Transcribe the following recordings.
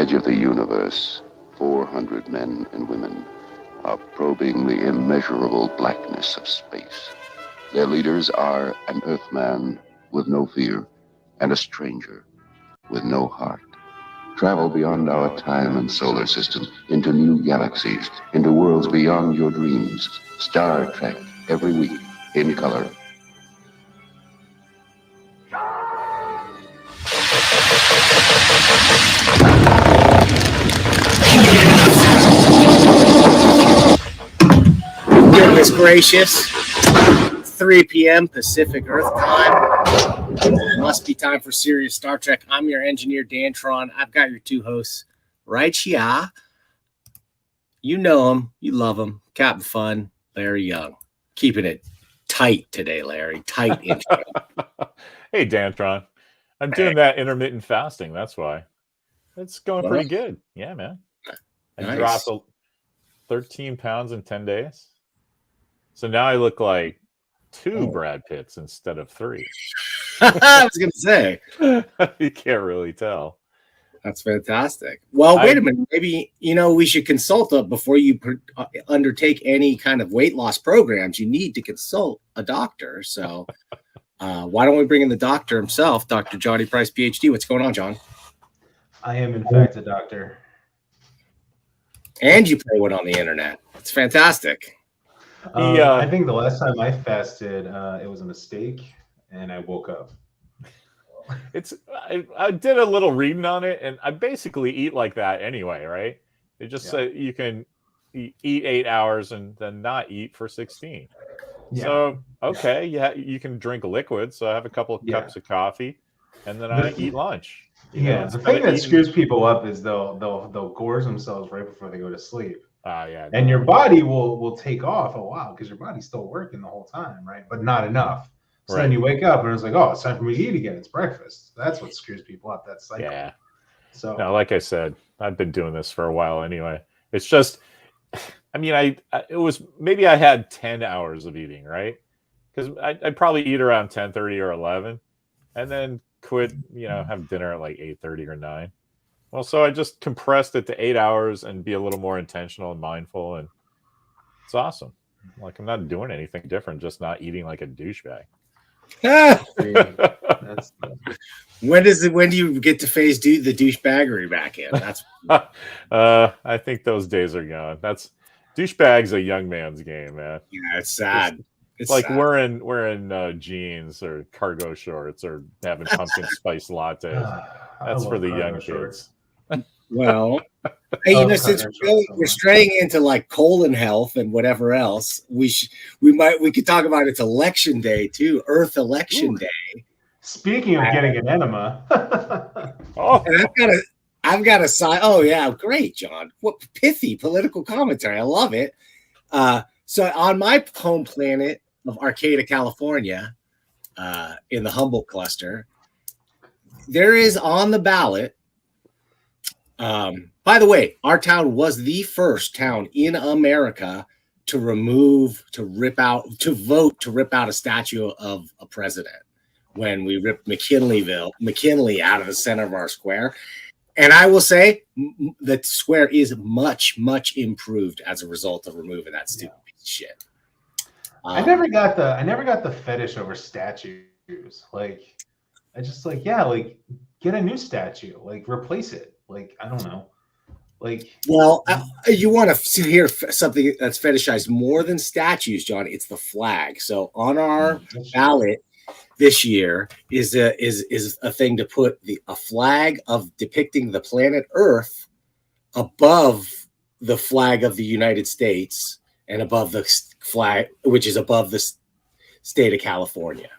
edge of the universe, 400 men and women are probing the immeasurable blackness of space. Their leaders are an Earthman with no fear and a stranger with no heart. Travel beyond our time and solar system, into new galaxies, into worlds beyond your dreams. Star Trek, every week, in color. Goodness gracious. 3 p.m. Pacific Earth time. It must be time for serious Star Trek. I'm your engineer, Dan Tron. I've got your two hosts right here. You know them. You love them. Captain Fun, Larry Young. Keeping it tight today, Larry. Tight intro. Hey, Dan Tron. I'm doing that intermittent fasting. That's why. It's going pretty good. Yeah, man. I dropped 13 pounds in 10 days. So now I look like two Brad Pitts instead of three. I was going to say. You can't really tell. That's fantastic. Well, wait a minute. Maybe, we should consult before you undertake any kind of weight loss programs. You need to consult a doctor. So why don't we bring in the doctor himself, Dr. Johnny Price, PhD. What's going on, John? I am, in fact, a doctor. And you play one on the internet. It's fantastic. I think the last time I fasted, it was a mistake, and I woke up. I did a little reading on it, and I basically eat like that anyway, right? They just say you can eat 8 hours and then not eat for 16. Yeah. So, okay, you can drink liquid. So I have a couple of cups of coffee, and then I eat lunch. The thing that screws people up is they'll gorge themselves right before they go to sleep. Yeah. And your body will take off a while because your body's still working the whole time, right? But not enough. So then you wake up and it's like, oh, it's time for me to eat again. It's breakfast. That's what screws people up. That cycle. Yeah. So no, like I said, I've been doing this for a while anyway. It's just, it was maybe I had 10 hours of eating, right? Because I'd probably eat around 10:30 or 11, and then quit. Have dinner at like 8:30 or 9. Well, so I just compressed it to 8 hours and be a little more intentional and mindful, and it's awesome. Like I'm not doing anything different, just not eating like a douchebag. When do you get to phase the douchebaggery back in? That's I think those days are gone. Douchebag's a young man's game, man. Yeah, it's sad. It's like sad. wearing jeans or cargo shorts or having pumpkin spice lattes. That's for the young kids. Well, hey, since we're straying into like colon health and whatever else, we could talk about it's election day too, Earth election day. Speaking of getting an enema, and I've got a side. Oh yeah, great, John. What pithy political commentary. I love it. So on my home planet of Arcata, California, in the Humboldt cluster, there is on the ballot. By the way, our town was the first town in America to rip out a statue of a president when we ripped McKinley out of the center of our square. And I will say the square is much, much improved as a result of removing that stupid piece of shit. I never got the fetish over statues. Like, I just get a new statue, like replace it. Like, I don't know. Like, well, you want to hear something that's fetishized more than statues, John? It's the flag. So on our ballot this year is a thing to put a flag depicting the planet Earth above the flag of the United States and above the flag, which is above the state of California.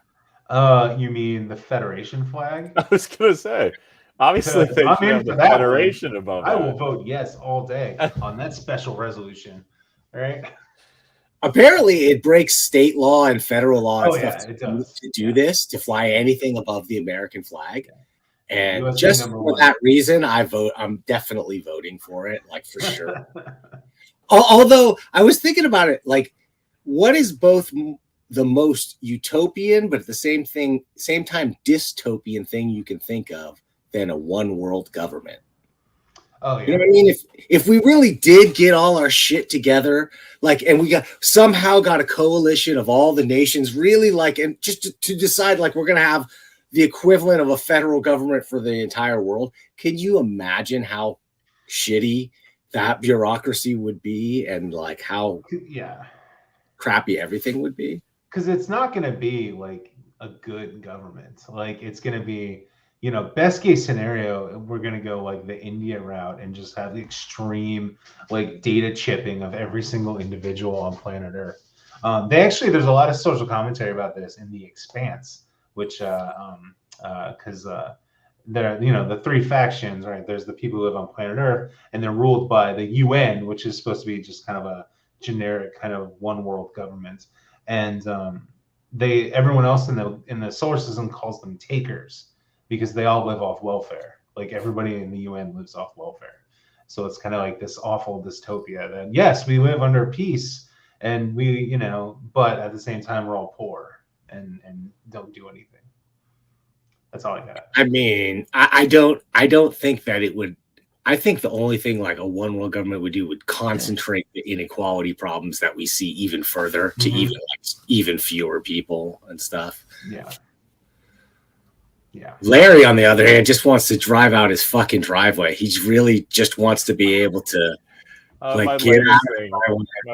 You mean the Federation flag? I was gonna say. Obviously, they should have the Federation above that. I will vote yes all day on that special resolution. All right. Apparently, it breaks state law and federal law to do this, to fly anything above the American flag. And USA just for that reason, I'm definitely voting for it, like for sure. Although I was thinking about it, like, what is both the most utopian, but at the same time dystopian thing you can think of than a one world government? Oh yeah. You know what I mean? If we really did get all our shit together, like, and we got a coalition of all the nations, really, like, and just to decide, like, we're gonna have the equivalent of a federal government for the entire world. Can you imagine how shitty that bureaucracy would be, and like how crappy everything would be? Because it's not going to be like a good government. Like it's going to be, best case scenario, we're going to go like the India route and just have the extreme like data chipping of every single individual on planet Earth. There's a lot of social commentary about this in The Expanse, which because there, the three factions, right? There's the people who live on planet Earth, and they're ruled by the UN, which is supposed to be just kind of a generic kind of one world government, and everyone else in the solar system calls them takers because they all live off welfare. Like everybody in the UN lives off welfare. So it's kind of like this awful dystopia that yes, we live under peace and we, but at the same time we're all poor and don't do anything. That's all I got. I mean, I don't think that it would. I think the only thing like a one world government would do would concentrate the inequality problems that we see even further to even fewer people and stuff. Yeah. Yeah. Larry, on the other hand, just wants to drive out his fucking driveway. He really just wants to be able to my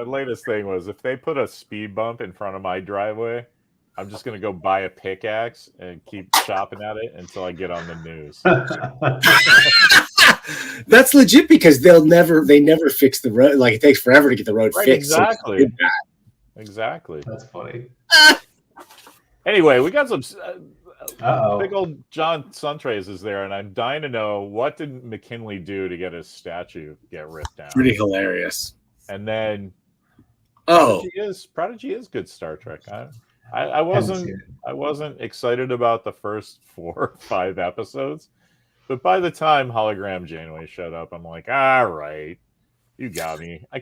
latest thing was if they put a speed bump in front of my driveway, I'm just going to go buy a pickaxe and keep chopping at it until I get on the news. That's legit because they never fix the road. Like it takes forever to get the road fixed. Exactly. So Exactly. That's funny. Anyway, we got some big old John Suntrays is there, and I'm dying to know what did McKinley do to get his statue get ripped down. Pretty hilarious. And then Prodigy is good Star Trek. I wasn't excited about the first 4 or 5 episodes, but by the time Hologram Janeway showed up, I'm like, all right, you got me. I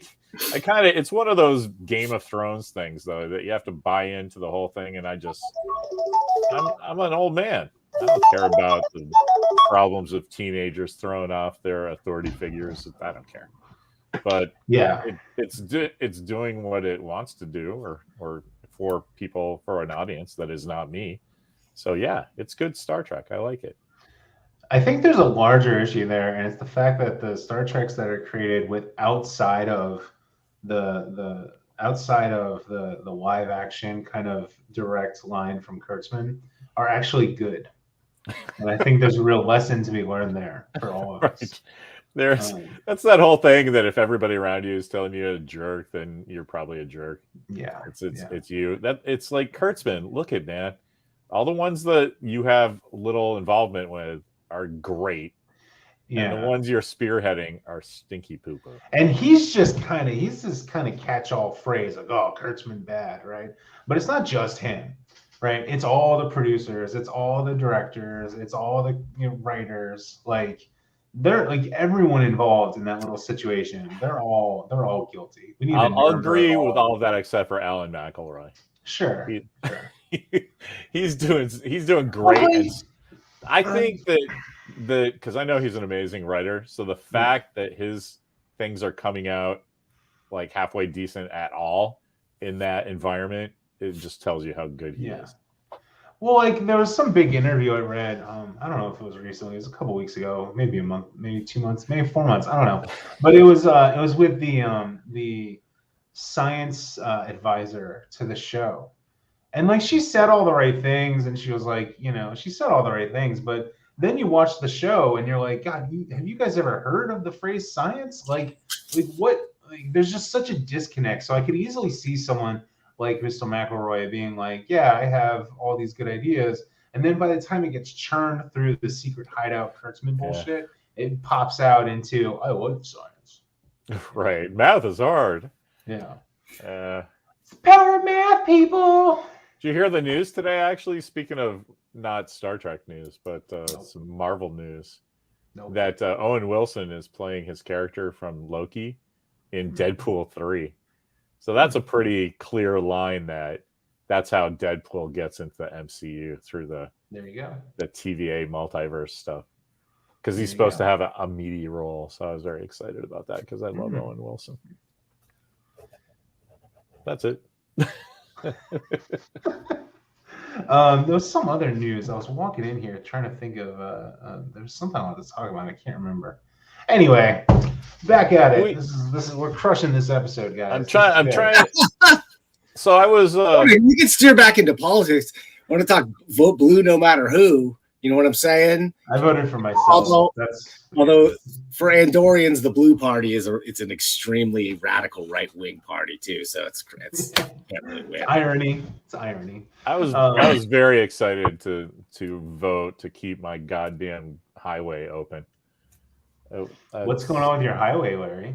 kind of, it's one of those Game of Thrones things though that you have to buy into the whole thing, and I'm an old man. I don't care about the problems of teenagers throwing off their authority figures. I don't care. But yeah, it's doing what it wants to do, or for an audience that is not me. So yeah, it's good Star Trek. I like it. I think there's a larger issue there, and it's the fact that the Star Treks that are created with outside of the live action kind of direct line from Kurtzman are actually good. And I think there's a real lesson to be learned there for all of us. That's that whole thing that if everybody around you is telling you a jerk, then you're probably a jerk. Yeah, it's you. That it's like Kurtzman. Look at man, all the ones that you have little involvement with are great. Yeah, and the ones you're spearheading are stinky pooper. And he's this kind of catch-all phrase like, "Oh, Kurtzman bad," right? But it's not just him, right? It's all the producers, it's all the directors, it's all the writers. Like they're like everyone involved in that little situation. They're all guilty. I'll agree with all of that except for Alan McElroy. Sure. He's doing great. And I think that because I know he's an amazing writer, so the fact that his things are coming out like halfway decent at all in that environment, it just tells you how good he is. Well, like there was some big interview I read. I don't know if it was recently. It was a couple weeks ago, maybe a month, maybe 2 months, maybe 4 months. I don't know. But it was with the science advisor to the show, and like she said all the right things, and she was like, she said all the right things, but then you watch the show and you're like, God, have you guys ever heard of the phrase science? Like what? Like, there's just such a disconnect. So I could easily see someone like Mr. McElroy being like, yeah, I have all these good ideas. And then by the time it gets churned through the secret hideout Kurtzman bullshit, it pops out into, I love science. Right. Math is hard. Yeah. It's power of math, people. Did you hear the news today, actually? Speaking of not Star Trek news, but some Marvel news. That Owen Wilson is playing his character from Loki in Deadpool 3. So that's a pretty clear line that's how Deadpool gets into the MCU through the TVA multiverse stuff. because he's supposed to have a meaty role. So I was very excited about that because I love Owen Wilson. That's it. There was some other news. I was walking in here trying to think of. There's something I wanted to talk about. I can't remember. Anyway, back at it. This is we're crushing this episode, guys. I'm trying. So I was. You can steer back into politics. I want to talk vote blue no matter who. You know what I'm saying? I voted for myself. Although for Andorians, the Blue Party it's an extremely radical right wing party too. So it's can't really win. Irony. It's irony. I was very excited to vote to keep my goddamn highway open. What's going on with your highway, Larry?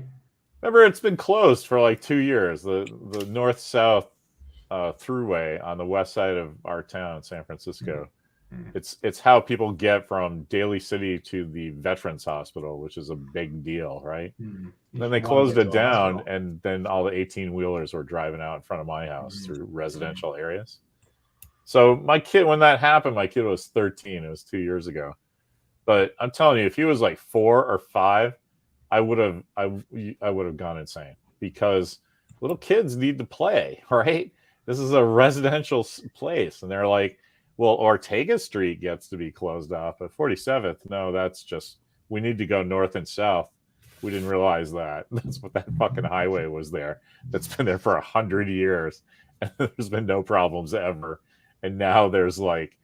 Remember, it's been closed for like 2 years. The north-south throughway on the west side of our town, San Francisco. It's how people get from Daly City to the Veterans Hospital, which is a big deal, right? Then they closed it down, and then all the 18-wheelers were driving out in front of my house through residential areas. So my kid, when that happened, my kid was 13. It was 2 years ago. But I'm telling you, if he was like 4 or 5, I would have gone insane, because little kids need to play, right? This is a residential place, and they're like, well, Ortega Street gets to be closed off, but 47th, no, that's just, we need to go north and south. We didn't realize that. That's what that fucking highway was there. That's been there for 100 years, and there's been no problems ever. And now there's like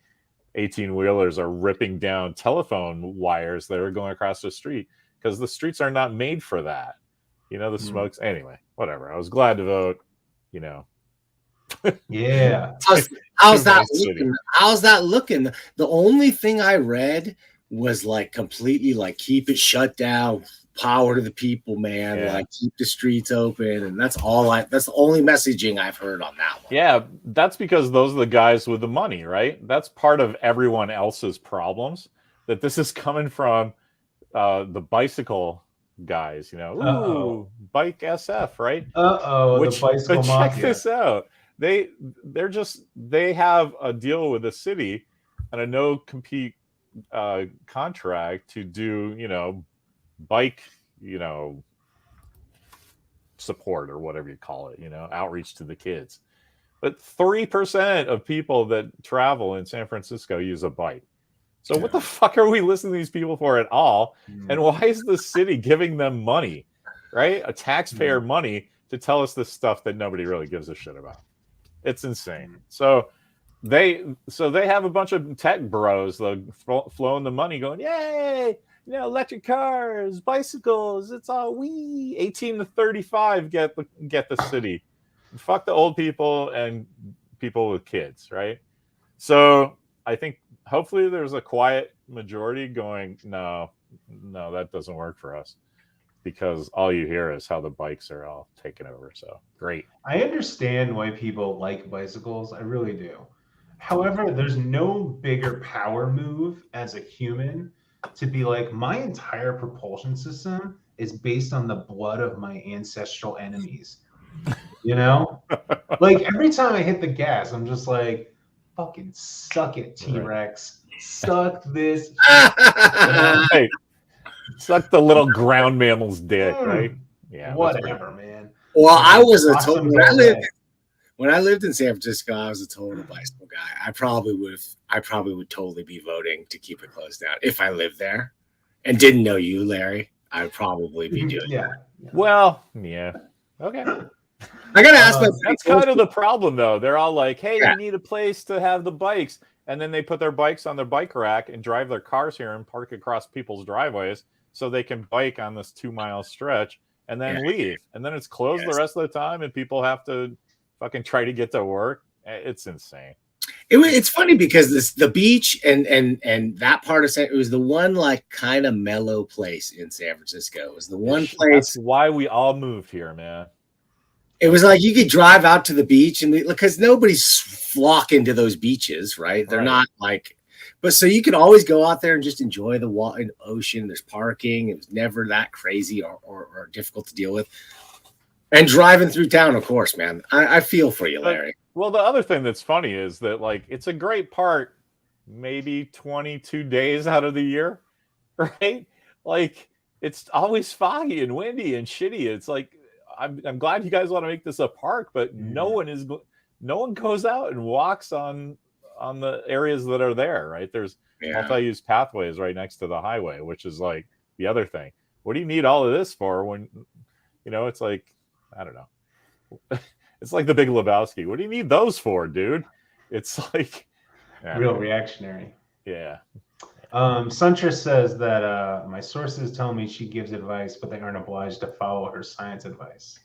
18-wheelers are ripping down telephone wires that are going across the street, because the streets are not made for that. You know, the smokes. Anyway, whatever. I was glad to vote, you know. Yeah. How's that looking? How's that looking? The only thing I read was like completely like keep it shut down, power to the people, man. Yeah. Like keep the streets open, and that's the only messaging I've heard on that one. Yeah, that's because those are the guys with the money, right? That's part of everyone else's problems. That this is coming from the bicycle guys, you know. Ooh, bike SF, right? The bicycle mafia. Check this out. They have a deal with the city and a no compete contract to do, you know, bike, you know, support or whatever you call it, you know, outreach to the kids. But 3% of people that travel in San Francisco use a bike. So what the fuck are we listening to these people for at all? And why is the city giving them money, right? A taxpayer money to tell us this stuff that nobody really gives a shit about. It's insane. So they have a bunch of tech bros flowing the money, going, yay, you know, electric cars, bicycles, it's all 18 to 35 get the city. Fuck the old people and people with kids, right? So I think hopefully there's a quiet majority going, no, that doesn't work for us. Because all you hear is how the bikes are all taken over. So great. I understand why people like bicycles. I really do. However, there's no bigger power move as a human to be like, my entire propulsion system is based on the blood of my ancestral enemies. You know? Like every time I hit the gas, I'm just like, fucking suck it, T-Rex. Right. Suck this. Hey. Suck the little ground mammal's dick, right? Yeah, whatever, man. Well, I was a total when I lived in San Francisco, I was a total bicycle guy. I probably would totally be voting to keep it closed down if I lived there and didn't know you, Larry. I'd probably be doing that. Well, yeah. Okay. I gotta ask that's kind of the problem though. They're all like, hey, we need a place to have the bikes. And then they put their bikes on their bike rack and drive their cars here and park across people's driveways so they can bike on this 2-mile stretch and then leave. And then it's closed the rest of the time and people have to fucking try to get to work. It's insane. It's funny because the beach and that part of it was the one like kind of mellow place in San Francisco. It was the one place. That's why we all moved here, man. It was like you could drive out to the beach and because nobody's flocking to those beaches, right? They're not like, but so you could always go out there and just enjoy the water and ocean. There's parking. It was never that crazy or difficult to deal with. And driving through town, of course, man. I feel for you, Larry. Well, the other thing that's funny is that like it's a great park, maybe 22 days out of the year. right? Like it's always foggy and windy and shitty. It's like I'm glad you guys want to make this a park, but no one goes out and walks on the areas that are there, right? There's multi-use pathways right next to the highway, which is like the other thing. What do you need all of this for when it's like, I don't know. It's like the Big Lebowski. What do you need those for, dude? It's like real reactionary. Yeah. Suntress says that my sources tell me she gives advice, but they aren't obliged to follow her science advice,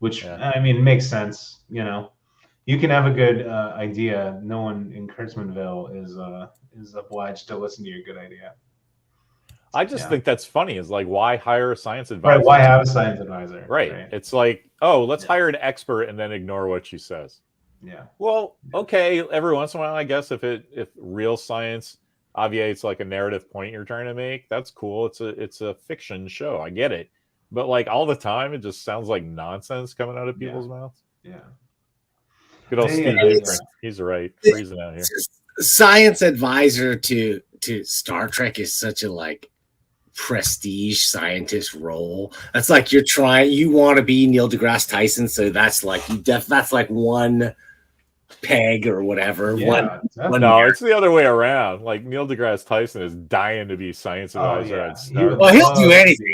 which I mean makes sense. You can have a good idea. No one in Kurtzmanville is obliged to listen to your good idea. I just think that's funny. Is like, why hire a science advisor? Right? Why have a science advisor? Right. It's like, oh, let's hire an expert and then ignore what she says. Yeah. Well, okay. Every once in a while, I guess if real science obviates like a narrative point you're trying to make, that's cool. It's a fiction show. I get it. But like all the time, it just sounds like nonsense coming out of people's mouths. Yeah. Good old Steve. He's right. Freezing out here. Science advisor to Star Trek is such a like prestige scientist role. That's like you want to be Neil deGrasse Tyson, so that's like that's like one peg or whatever. No, it's the other way around. Like Neil deGrasse Tyson is dying to be science advisor at Star. Well, he'll do anything.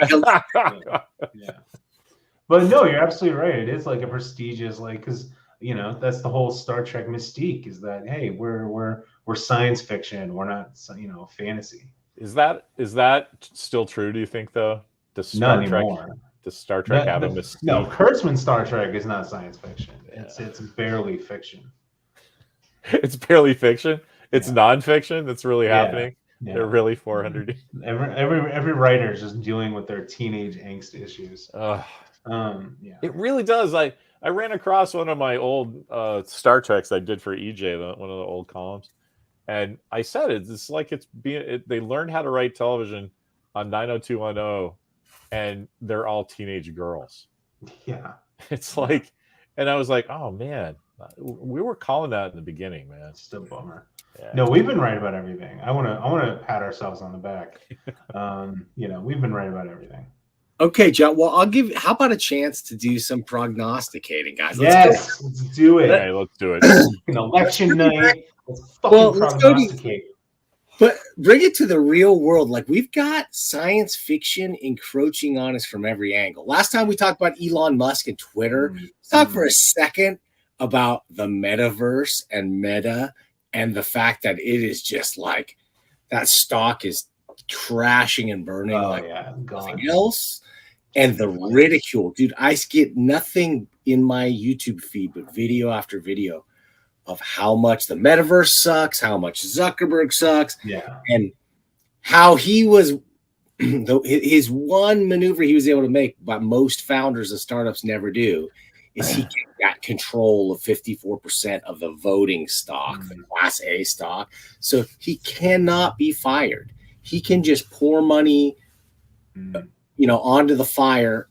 Yeah. But no, you're absolutely right. It is like a prestigious, like, because that's the whole Star Trek mystique, is that hey, we're science fiction, we're not fantasy. Is that still true? Do you think though? Does Star Trek have a mystique? No, Kurtzman's Star Trek is not science fiction. It's barely fiction. It's barely fiction. It's nonfiction that's really happening. Yeah. They're really 400. Every writer is just dealing with their teenage angst issues. It really does. I ran across one of my old Star Treks I did for EJ, one of the old columns, and I said it's like they learned how to write television on 90210, and they're all teenage girls. Yeah, it's like, and I was like, oh man, we were calling that in the beginning, man. It's still a bummer. Yeah. No, we've been right about everything. I want to pat ourselves on the back. We've been right about everything. Okay, John. Well, how about a chance to do some prognosticating, guys? Let's do it. Okay, let's do it. An election night. Let's prognosticate. But bring it to the real world. Like, we've got science fiction encroaching on us from every angle. Last time we talked about Elon Musk and Twitter. Let's talk for a second about the metaverse and Meta and the fact that it is just like that stock is crashing and burning nothing else. And the ridicule, dude, I get nothing in my YouTube feed but video after video of how much the metaverse sucks, how much Zuckerberg sucks, and how he was his one maneuver he was able to make, but most founders of startups never do, is he got control of 54% of the voting stock, the Class A stock. So he cannot be fired. He can just pour money onto the fire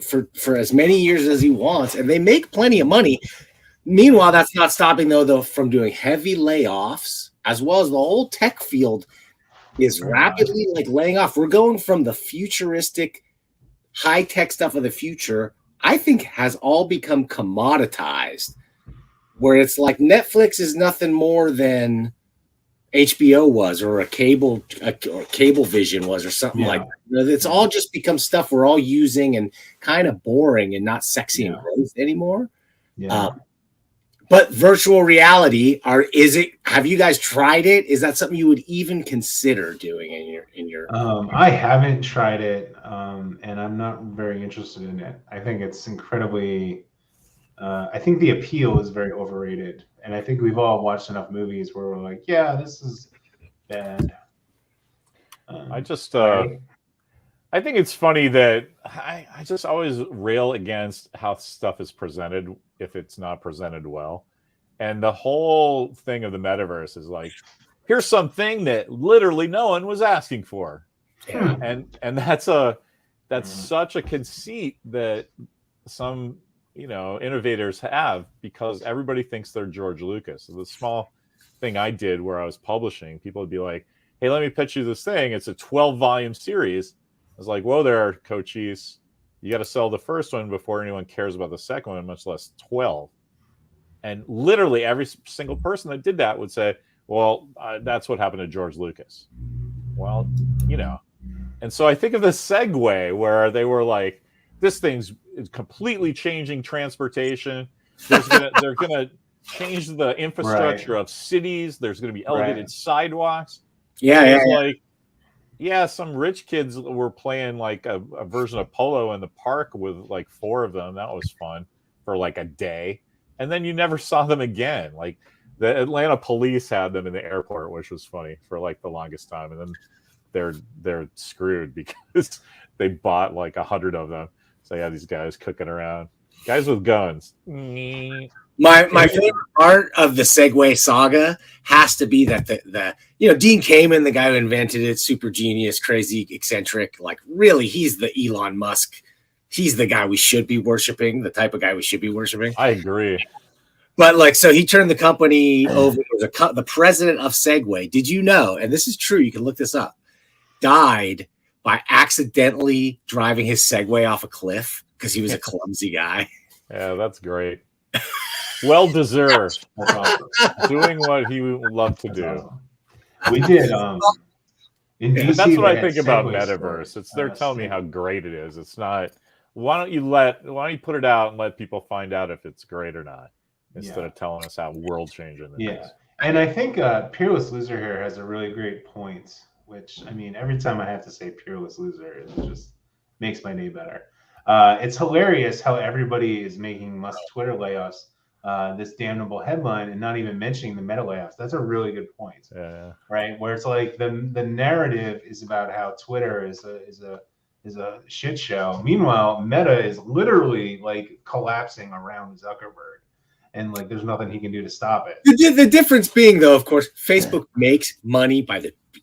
for as many years as he wants, and they make plenty of money. Meanwhile, that's not stopping though from doing heavy layoffs, as well as the whole tech field is rapidly laying off. We're going from the futuristic high tech stuff of the future, I think, has all become commoditized, where it's like Netflix is nothing more than HBO was, or a cable vision was, or something like that. It's all just become stuff we're all using and kind of boring and not sexy and growth anymore. But virtual reality, have you guys tried it? Is that something you would even consider doing in your I haven't tried it, and I'm not very interested in it. I think it's incredibly I think the appeal is very overrated, and I think we've all watched enough movies where we're like, yeah, this is bad. I think it's funny that I just always rail against how stuff is presented if it's not presented well. And the whole thing of the metaverse is like, here's something that literally no one was asking for. Yeah. And that's such a conceit that some innovators have, because everybody thinks they're George Lucas. So the small thing I did where I was publishing, people would be like, hey, let me pitch you this thing. It's a 12-volume series. I was like, whoa there, Cochise. You got to sell the first one before anyone cares about the second one, much less 12. And literally every single person that did that would say, well, that's what happened to George Lucas. Well, you know. And so I think of the segue where they were like, this thing's completely changing transportation. They're gonna change the infrastructure of cities. There's gonna be elevated sidewalks. Yeah. Like, yeah, some rich kids were playing like a version of Polo in the park with like 4 of them. That was fun for like a day. And then you never saw them again. Like the Atlanta police had them in the airport, which was funny for like the longest time. And then they're screwed because they bought like 100 of them. So yeah, these guys cooking around, guys with guns. My favorite part of the Segway saga has to be that the Dean Kamen, the guy who invented it, super genius, crazy, eccentric, like really, he's the Elon Musk. He's the guy we should be worshiping, the type of guy we should be worshiping. I agree. But like, so he turned the company over. The president of Segway, did you know, and this is true, you can look this up, died by accidentally driving his Segway off a cliff because he was a clumsy guy. Yeah, that's great. Well deserved. Doing what he loved to do. Awesome. We did in DC, that's what I think had about Segway Metaverse. stores. It's they're telling me how great it is. It's not. Why don't you put it out and let people find out if it's great or not, instead of telling us how world changing it is. And I think Peerless Loser here has a really great point. Which, I mean, every time I have to say Peerless Loser, it just makes my day better. It's hilarious how everybody is making must Twitter layoffs this damnable headline and not even mentioning the meta layoffs. That's a really good point. Yeah. Right? Where it's like the narrative is about how Twitter is a shit show. Meanwhile, Meta is literally like collapsing around Zuckerberg. And like, there's nothing he can do to stop it. The difference being, though, of course, Facebook makes money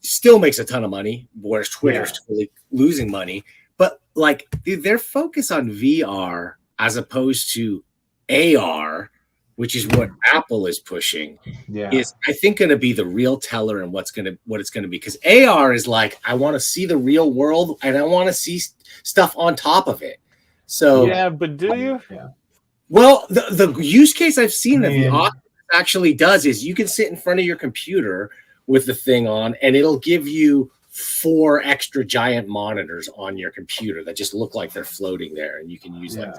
still makes a ton of money, whereas Twitter's totally losing money. But like, their focus on VR as opposed to AR, which is what Apple is pushing, is I think going to be the real teller in what it's going to be. Because AR is like, I want to see the real world and I want to see stuff on top of it. So yeah, but do you? Yeah. Well, the use case I've seen that the Oculus actually does is you can sit in front of your computer with the thing on, and it'll give you 4 extra giant monitors on your computer that just look like they're floating there, and you can use like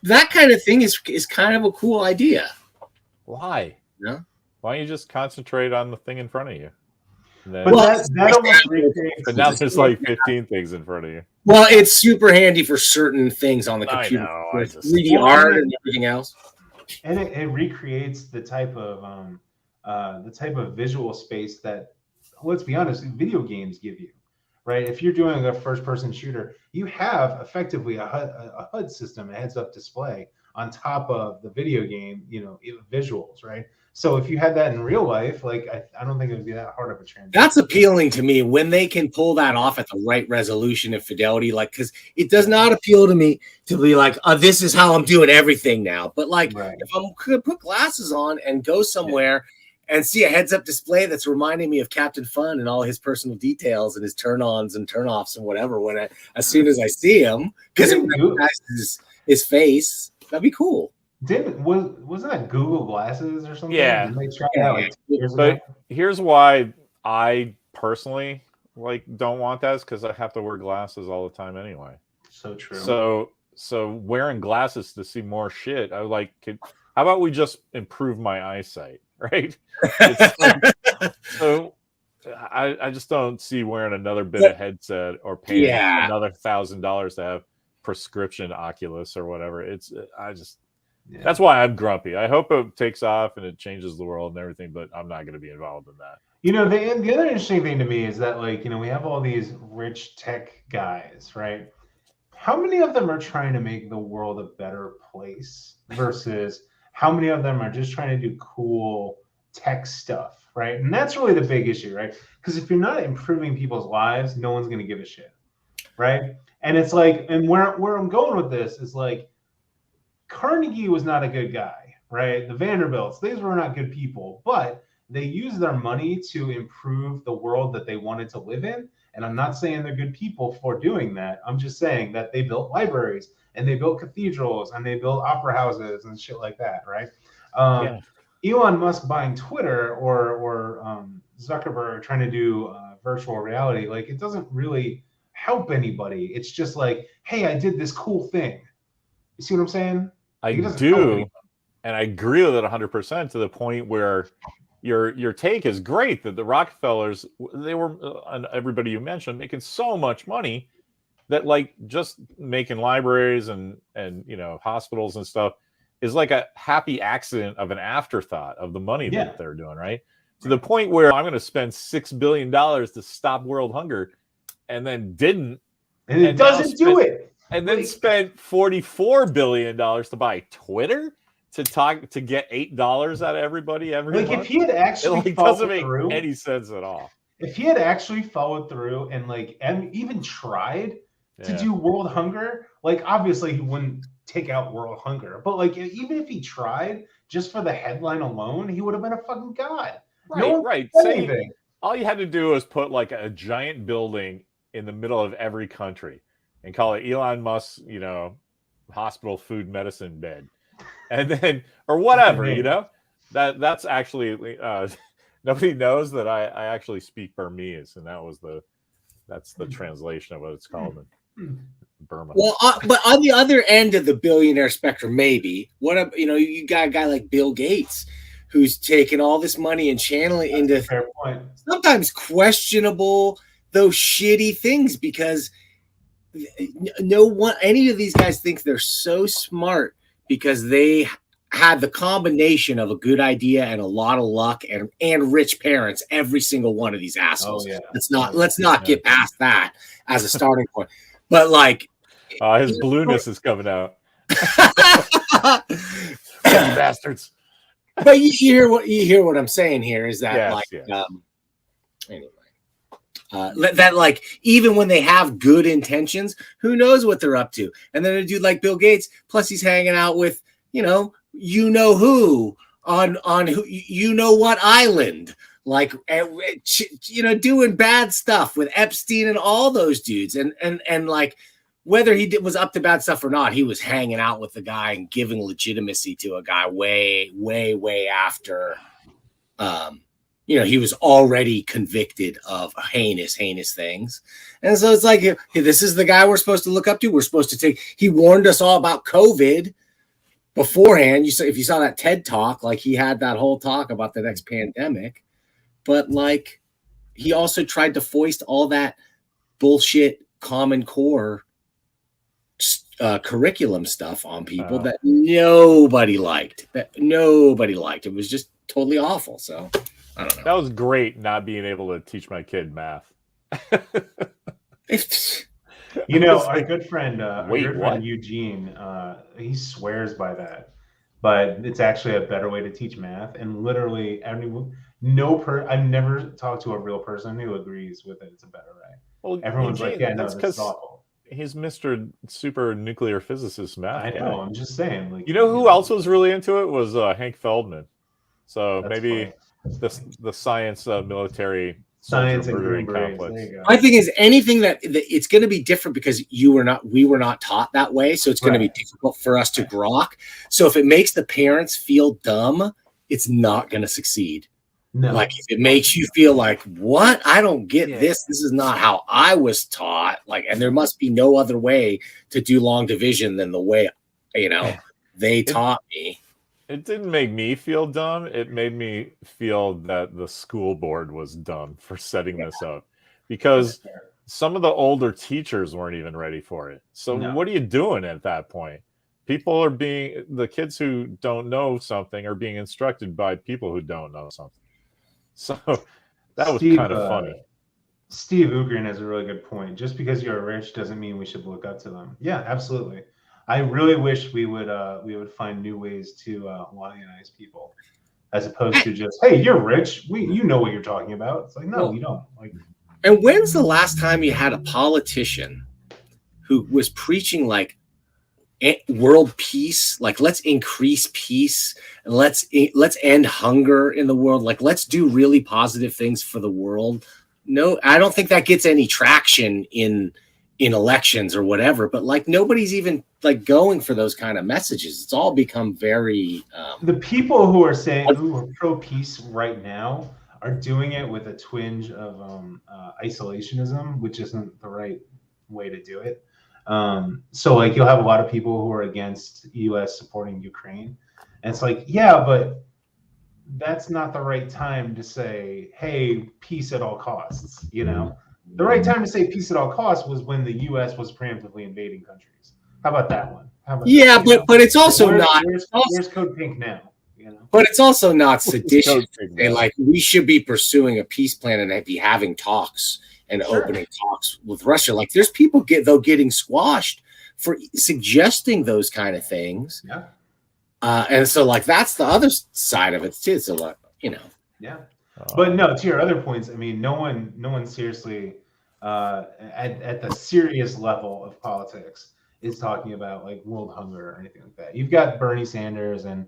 that kind of thing is kind of a cool idea. Why? Yeah. Why don't you just concentrate on the thing in front of you? But that almost recreates. But now there's like 15 things in front of you. Well, it's super handy for certain things on the computer, I know, with 3D art and everything else. And it recreates the type of visual space that, let's be honest, video games give you, right? If you're doing a first-person shooter, you have effectively a HUD system, a heads-up display on top of the video game, visuals, right? So if you had that in real life, like I don't think it would be that hard of a transition. That's appealing to me when they can pull that off at the right resolution and fidelity, like, because it does not appeal to me to be like, this is how I'm doing everything now. But like, if I'm going to put glasses on and go somewhere and see a heads-up display that's reminding me of Captain Fun and all his personal details and his turn-ons and turn-offs and whatever, as soon as I see him, because it recognizes his face, that'd be cool. Wasn't that Google Glasses or something? Yeah. Didn't they try it out like 2 years but ago? Here's why I personally don't want that, is because I have to wear glasses all the time anyway. So true. So wearing glasses to see more shit, how about we just improve my eyesight, right? So I just don't see wearing another bit of headset or paying another $1,000 to have prescription Oculus or whatever. That's why I'm grumpy. I hope it takes off and it changes the world and everything, but I'm not going to be involved in that. The other interesting thing to me is that, like, we have all these rich tech guys, right? How many of them are trying to make the world a better place versus how many of them are just trying to do cool tech stuff, right? And that's really the big issue, right? Because if you're not improving people's lives, no one's going to give a shit, right? And it's like, and where I'm going with this is like, Carnegie was not a good guy, right? The Vanderbilts, these were not good people, but they use their money to improve the world that they wanted to live in. And I'm not saying they're good people for doing that. I'm just saying that they built libraries and they built cathedrals and they built opera houses and shit like that, right? Elon Musk buying Twitter or Zuckerberg trying to do virtual reality, like it doesn't really help anybody. It's just like, hey, I did this cool thing. You see what I'm saying? I do, and I agree with it 100% to the point where your take is great that the Rockefellers, they were, and everybody you mentioned, making so much money that like just making libraries and you know hospitals and stuff is like a happy accident of an afterthought of the money that they're doing, right? To the point where I'm going to spend $6 billion to stop world hunger, and then didn't, and it doesn't do it, and then spent $44 billion to buy Twitter to get $8 out of everybody every month. If he had actually doesn't make any sense at all. If he had actually followed through and even tried to do world hunger, like obviously he wouldn't take out world hunger, but like even if he tried just for the headline alone, he would have been a fucking god. Right. Say, all you had to do was put like a giant building in the middle of every country and call it Elon Musk, you know, hospital food medicine bed, and then or whatever, you know. That's actually nobody knows that I actually speak Burmese, and that's the translation of what it's called in Burma. Well, but on the other end of the billionaire spectrum, maybe you got a guy like Bill Gates, who's taken all this money and channeling it into fair point. Sometimes questionable, those shitty things, because any of these guys think they're so smart because they had the combination of a good idea and a lot of luck and rich parents. Every single one of these assholes. Let's not get past that as a starting point. But like, his blueness is coming out. Bastards. But you hear what I'm saying here is that anyway. That like even when they have good intentions, who knows what they're up to? And then a dude like Bill Gates, plus he's hanging out with who on who what island, like doing bad stuff with Epstein and all those dudes, and like whether he was up to bad stuff or not, he was hanging out with the guy and giving legitimacy to a guy way after he was already convicted of heinous things. And so it's like, hey, this is the guy we're supposed to look up to. We're supposed to take, he warned us all about COVID beforehand. If you saw that TED talk, like he had that whole talk about the next pandemic, but like he also tried to foist all that bullshit Common Core curriculum stuff on people that nobody liked. It was just totally awful. So I don't know. That was great not being able to teach my kid math. Our good friend Eugene, he swears by that, but it's actually a better way to teach math. And literally, I've never talked to a real person who agrees with it. It's a better way. Well, everyone's Eugene, like, yeah, no, this is awful. He's Mr. Super Nuclear Physicist math. I know. I'm just saying. Like, who else was really into it was Hank Feldman. So maybe the science military science and green complex. My thing is anything that it's going to be different because we were not taught that way, so it's going to be difficult for us to grok. So if it makes the parents feel dumb, it's not going to succeed. No. Like if it makes you feel like, what? I don't get this. This is not how I was taught. Like, and there must be no other way to do long division than the way they taught me. It didn't make me feel dumb. It made me feel that the school board was dumb for setting this up, because some of the older teachers weren't even ready for it. So what are you doing at that point? The kids who don't know something are being instructed by people who don't know something. So that was kind of funny. Steve Ugrin has a really good point. Just because you're rich doesn't mean we should look up to them. Yeah, absolutely. I really wish we would find new ways to lionize people, as opposed to just, hey, you're rich. You know what you're talking about. It's like, no, you don't. Like, and when's the last time you had a politician who was preaching like world peace. Like, let's increase peace and let's end hunger in the world. Like, let's do really positive things for the world. No, I don't think that gets any traction in elections or whatever, but like nobody's even like going for those kind of messages. It's all become very the people who are pro peace right now are doing it with a twinge of isolationism, which isn't the right way to do it. So like you'll have a lot of people who are against US supporting Ukraine, and it's like, yeah, but that's not the right time to say, hey, peace at all costs. You know, the right time to say peace at all costs was when the US was preemptively invading countries. How about that one? How about yeah, that, but it's also not. Where's Code Pink now? You know, but it's also not seditious. Code Pink And now. like we should be pursuing a peace plan and be having talks and Sure. opening talks with Russia. Like there's people getting squashed for suggesting those kind of things. Yeah. And so like that's the other side of it too. So like, you know. Yeah. But no, to your other points, I mean, no one seriously at the serious level of politics is talking about like world hunger or anything like that. You've got Bernie Sanders and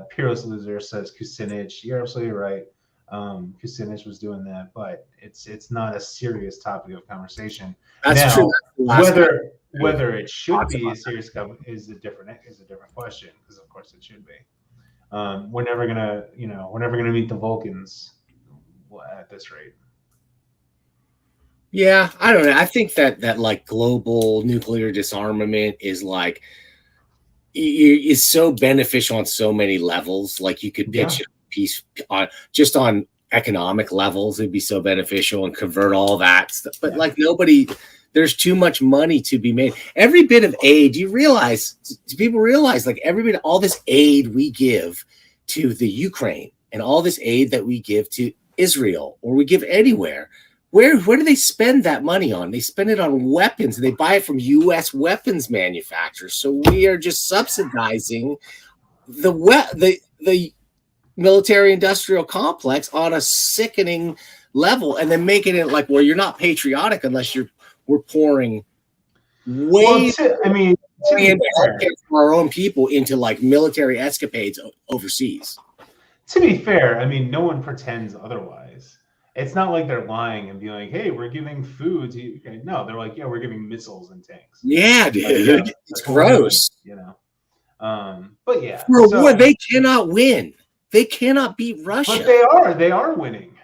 Peerless Loser says Kucinich. You're absolutely right. Kucinich was doing that, but it's not a serious topic of conversation. That's now, true. That's whether it should Lots be of a serious is a different question, because of course it should be. We're never gonna meet the Vulcans at this rate. Yeah, I don't know. I think that like global nuclear disarmament is like is so beneficial on so many levels. Like you could pitch a piece on just on economic levels, it'd be so beneficial and convert all that stuff. But like there's too much money to be made. Every bit of aid, do people realize like every bit, all this aid we give to the Ukraine and all this aid that we give to Israel or we give anywhere, where do they spend that money on? They spend it on weapons and they buy it from US weapons manufacturers. So we are just subsidizing the military industrial complex on a sickening level and then making it like, well, you're not patriotic unless we're pouring way for our own people into like military escapades overseas. To be fair, I mean, no one pretends otherwise. It's not like they're lying and being like, hey, we're giving food to you. Okay. No, they're like, yeah, we're giving missiles and tanks. Yeah, dude. Like, it's gross. You know. But yeah. For a war, they cannot win. They cannot beat Russia. But they are winning.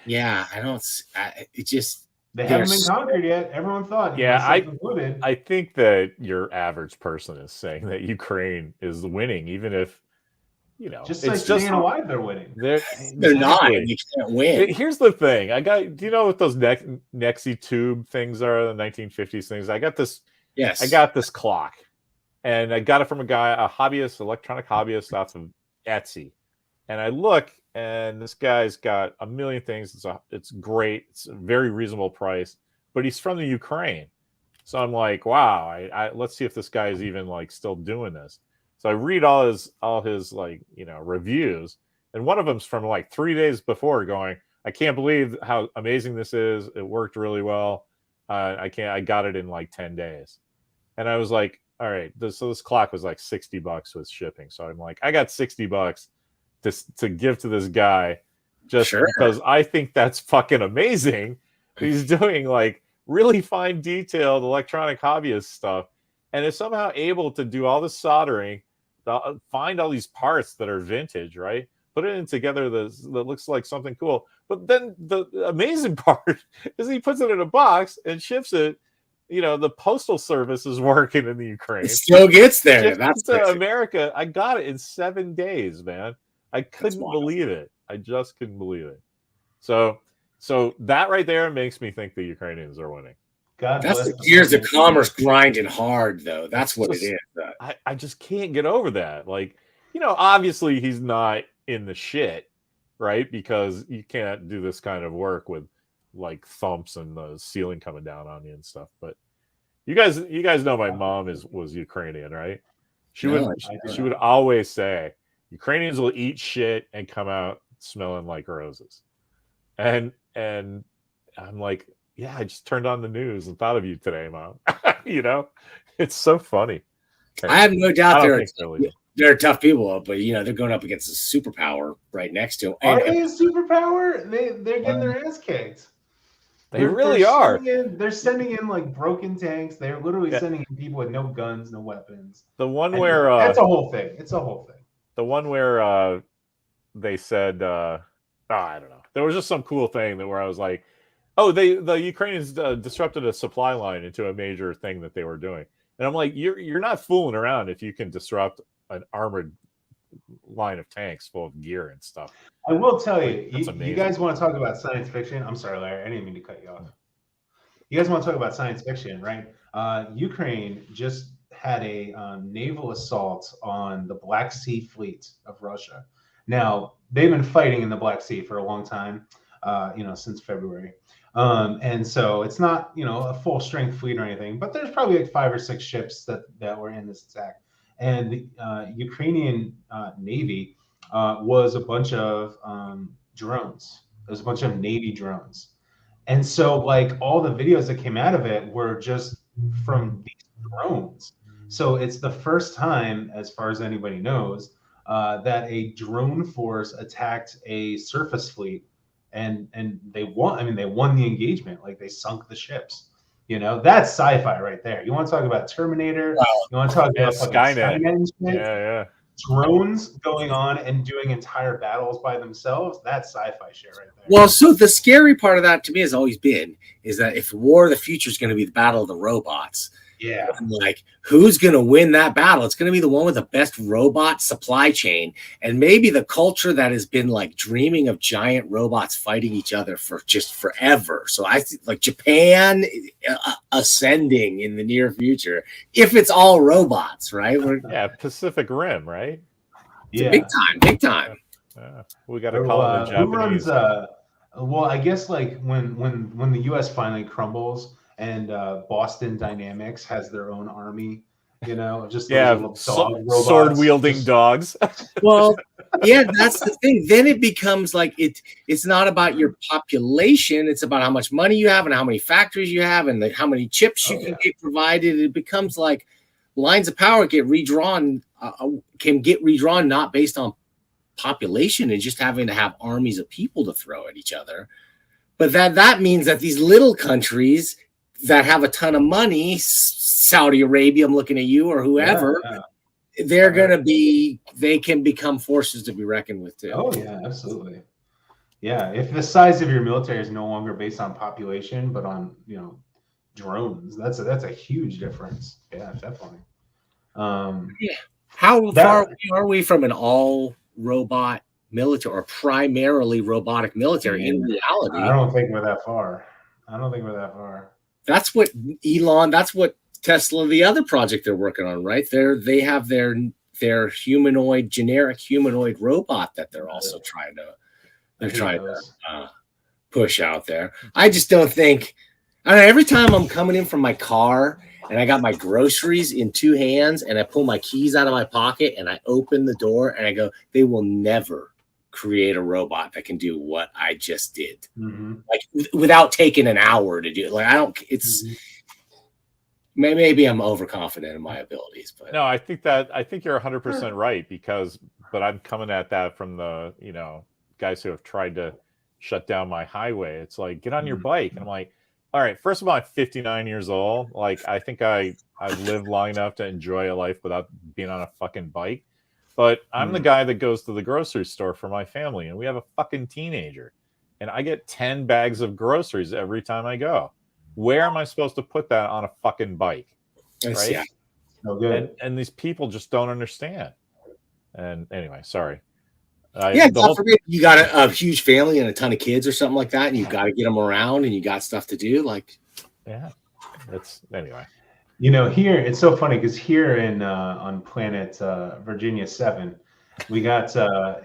Yeah, they haven't been conquered yet. Everyone thought. Yeah, I think that your average person is saying that Ukraine is winning, even if just like staying alive, they're winning. They're not. They can't win. Here's the thing. Do you know what those Nexi tube things are? The 1950s things. I got this. Yes. I got this clock, and I got it from a electronic hobbyist off of Etsy. And I look, and this guy's got a million things. It's great. It's a very reasonable price, but he's from the Ukraine. So I'm like, wow. Let's see if this guy is even like still doing this. So I read all his like, reviews, and one of them's from like 3 days before going, I can't believe how amazing this is. It worked really well. I got it in like 10 days. And I was like, all right, so this clock was like $60 with shipping. So I'm like, I got $60 to give to this guy just because I think that's fucking amazing. He's doing like really fine detailed electronic hobbyist stuff and is somehow able to do all the soldering, find all these parts that are vintage, right? Put it in together that looks like something cool. But then the amazing part is he puts it in a box and ships it. The postal service is working in the Ukraine. It still gets there. That's to America. I got it in 7 days, man. I couldn't believe it. I just couldn't believe it. So that right there makes me think the Ukrainians are winning. That's the gears of commerce grinding hard, though. That's what it is. I just can't get over that. Like, obviously he's not in the shit, right? Because you can't do this kind of work with like thumps and the ceiling coming down on you and stuff. But you guys know my mom was Ukrainian, right? She would always say Ukrainians will eat shit and come out smelling like roses. And I'm like, yeah, I just turned on the news and thought of you today, Mom. You know, it's so funny. I have no I doubt don't think they're leaving. they're tough people, but you know they're going up against a superpower right next to them. Are they a superpower? They're getting their ass kicked. They really are. They're sending in like broken tanks. They're literally sending in people with no guns, no weapons. The one And where that's a whole thing. It's a whole thing. The one where they said, I don't know. There was just some cool thing that where I was like, oh, the Ukrainians disrupted a supply line into a major thing that they were doing, and I'm like, you're not fooling around if you can disrupt an armored line of tanks full of gear and stuff. I will tell you, Like, you guys want to talk about science fiction? I'm sorry, Larry, I didn't mean to cut you off. You guys want to talk about science fiction, right? Ukraine just had a naval assault on the Black Sea fleet of Russia. Now, they've been fighting in the Black Sea for a long time, since February. And so it's not, a full strength fleet or anything, but there's probably like 5 or 6 ships that were in this attack. And the Ukrainian Navy was a bunch of drones. There was a bunch of Navy drones. And so like all the videos that came out of it were just from these drones. So it's the first time, as far as anybody knows, that a drone force attacked a surface fleet, and they won. I mean, they won the engagement. Like they sunk the ships. That's sci-fi right there. You want to talk about Terminator? Wow. You want to talk about Skynet? and shit? Yeah. Drones going on and doing entire battles by themselves. That's sci-fi shit right there. Well, so the scary part of that to me has always been is that if War of the Future is going to be the battle of the robots, yeah, like who's going to win that battle? It's going to be the one with the best robot supply chain, and maybe the culture that has been like dreaming of giant robots fighting each other for just forever. So I think like Japan ascending in the near future, if it's all robots, right? Pacific Rim, right? Yeah, big time. We got to call it the Japanese. Who runs? Well, I guess like when the U.S. finally crumbles and Boston Dynamics has their own army, just sword wielding dogs. Well, yeah, that's the thing. Then it becomes like it's not about your population; it's about how much money you have and how many factories you have and how many chips you can get provided. It becomes like lines of power get redrawn, can get redrawn not based on population and just having to have armies of people to throw at each other, but that means that these little countries that have a ton of money, Saudi Arabia, I'm looking at you, or whoever, they're going to they can become forces to be reckoned with too. Oh yeah, absolutely. Yeah, if the size of your military is no longer based on population but on drones, that's a huge difference. Yeah, definitely. How far are we from an all robot military or primarily robotic military in reality? I don't think we're that far. That's what Elon, that's what Tesla, the other project they're working on, right? They have their generic humanoid robot that they're also trying to push out there. I just don't think, every time I'm coming in from my car and I got my groceries in 2 hands and I pull my keys out of my pocket and I open the door and I go, they will never create a robot that can do what I just did. Mm-hmm. Like without taking an hour to do it. Like maybe I'm overconfident in my abilities, but no, I think you're 100% right but I'm coming at that from the, guys who have tried to shut down my highway. It's like, get on your bike. And I'm like, all right, first of all, I'm 59 years old. Like, I think I've lived long enough to enjoy a life without being on a fucking bike. But I'm the guy that goes to the grocery store for my family, and we have a fucking teenager. And I get 10 bags of groceries every time I go. Where am I supposed to put that on a fucking bike? Right? Yeah. No good. And these people just don't understand. And anyway, sorry. You got a huge family and a ton of kids or something like that, and you've got to get them around, and you got stuff to do. Like, that's anyway. Here it's so funny because here in on planet Virginia 7, we got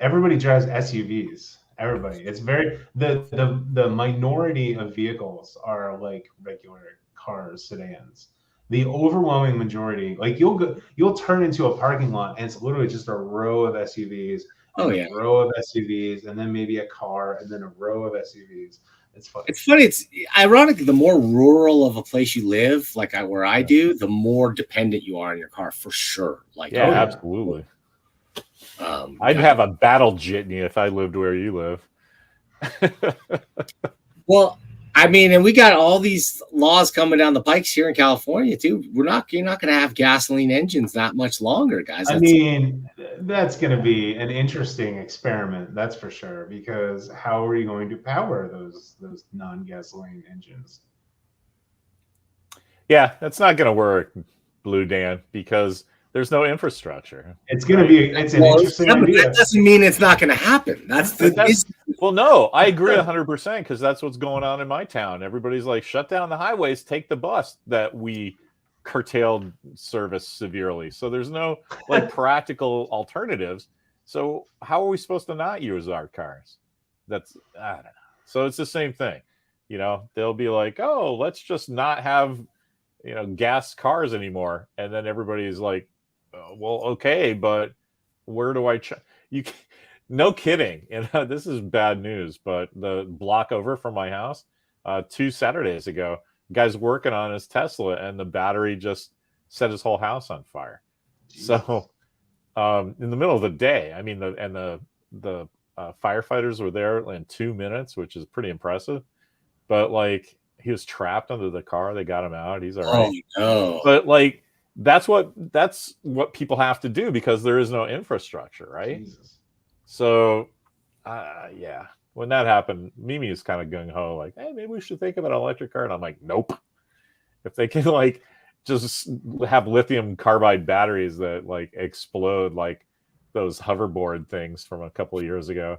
everybody drives SUVs. Everybody, it's very the minority of vehicles are like regular cars, sedans. The overwhelming majority, like you'll turn into a parking lot and it's literally just a row of SUVs. Oh, and yeah. a row of SUVs, and then maybe a car, and then a row of SUVs. It's funny. It's funny. It's ironic. The more rural of a place you live, like where I do, the more dependent you are on your car, for sure. Like, Yeah, absolutely. I'd have a battle jitney if I lived where you live. Well, I mean, and we got all these laws coming down the pikes here in California too. You're not going to have gasoline engines that much longer, guys. I mean, that's going to be an interesting experiment, that's for sure. Because how are you going to power those non-gasoline engines? Yeah, that's not going to work, Blue Dan, because there's no infrastructure. It's going to be. It's an interesting idea. That doesn't mean it's not going to happen. Well, no, I agree 100% because that's what's going on in my town. Everybody's like, shut down the highways, take the bus. That we curtailed service severely. So there's no like practical alternatives. So how are we supposed to not use our cars? I don't know. So it's the same thing. You know, they'll be like, oh, let's just not have, gas cars anymore. And then everybody's like, oh, well, okay, but where do I no kidding. And this is bad news, but the block over from my house, 2 Saturdays ago, guy's working on his Tesla and the battery just set his whole house on fire. Jesus. So in the middle of the day, I mean, the firefighters were there in 2 minutes, which is pretty impressive. But like, he was trapped under the car. They got him out. He's all right. Oh, no. But like, that's what people have to do because there is no infrastructure, right? Jesus. So, yeah, when that happened, Mimi is kind of gung ho, like, hey, maybe we should think about an electric car. And I'm like, nope. If they can like just have lithium carbide batteries that like explode like those hoverboard things from a couple of years ago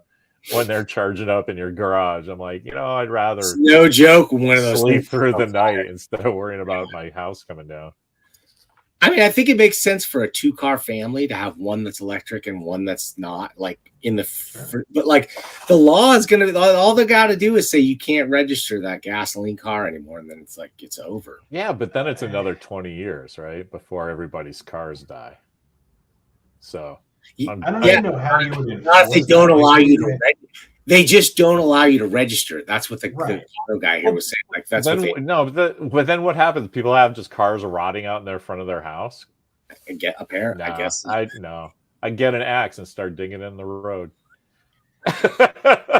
when they're charging up in your garage, I'm like, I'd rather no joke one of those sleep through the night instead of worrying about my house coming down. I mean, I think it makes sense for a 2-car family to have one that's electric and one that's not, like but like the law is going to, all they got to do is say you can't register that gasoline car anymore. And then it's like, it's over. Yeah. But then it's another 20 years, right? Before everybody's cars die. So I don't even know how you would enforce they don't allow you to they just don't allow you to register. That's what the auto guy here was saying. Like that's then, what but then what happens? People have just cars rotting out in their front of their house. I guess. I get an axe and start digging in the road.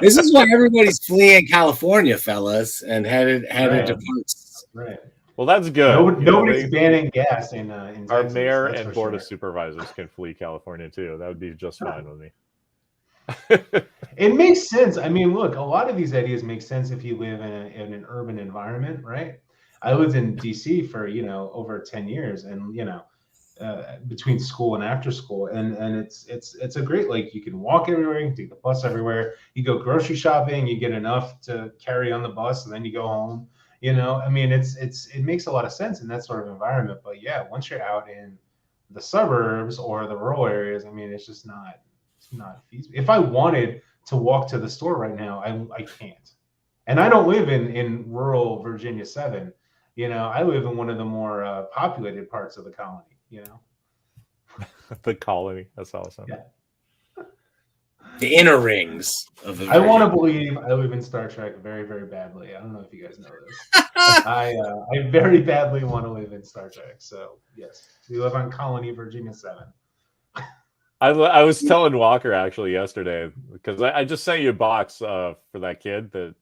This is why everybody's fleeing California, fellas, and headed to parts. Right. Well, that's good. Nobody's banning gas in Texas. Our mayor and board of supervisors can flee California too. That would be just fine with me. It makes sense. I mean, look, a lot of these ideas make sense if you live in an urban environment, right? I lived in DC for over 10 years, and between school and after school, and it's a great, like, you can walk everywhere, you can take the bus everywhere, you go grocery shopping, you get enough to carry on the bus, and then you go home. I mean, it makes a lot of sense in that sort of environment. But yeah, once you're out in the suburbs or the rural areas, I mean, it's just not feasible. If I wanted to walk to the store right now, I can't. And I don't live in rural Virginia 7. I live in one of the more populated parts of the colony. The colony. That's awesome. Yeah. The inner rings of the. I want to believe I live in Star Trek very, very badly. I don't know if you guys know this. I very badly want to live in Star Trek. So yes, we live on Colony, Virginia 7. I was telling Walker actually yesterday because I just sent you a box for that kid that.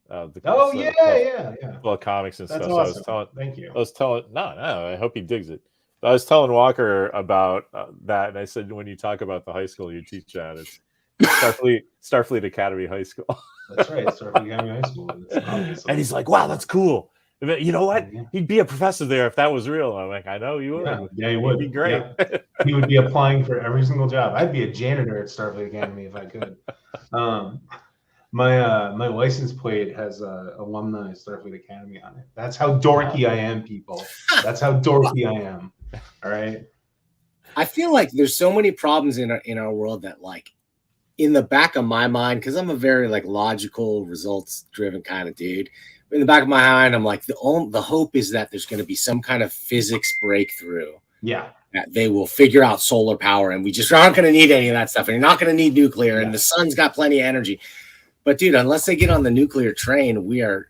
Well, comics and That's stuff. Awesome. So Thank you. I was telling I hope he digs it. I was telling Walker about that, and I said, when you talk about the high school you teach at, it's Starfleet Academy High School. That's right, Starfleet Academy High School. And he's like, "Wow, that's cool." You know what? He'd be a professor there if that was real. I'm like, I know you would. Yeah, he would. He'd be great. Yeah. He would be applying for every single job. I'd be a janitor at Starfleet Academy if I could. My license plate has alumni Starfleet Academy on it. That's how dorky I am, people. That's how dorky I am. All right. I feel like there's so many problems in our world that, like, in the back of my mind, because I'm a very like logical, results driven kind of dude. In the back of my mind, I'm like, the hope is that there's going to be some kind of physics breakthrough Yeah. that they will figure out solar power, and we just aren't going to need any of that stuff. And you're not going to need nuclear, and the sun's got plenty of energy. But dude, unless they get on the nuclear train, we are.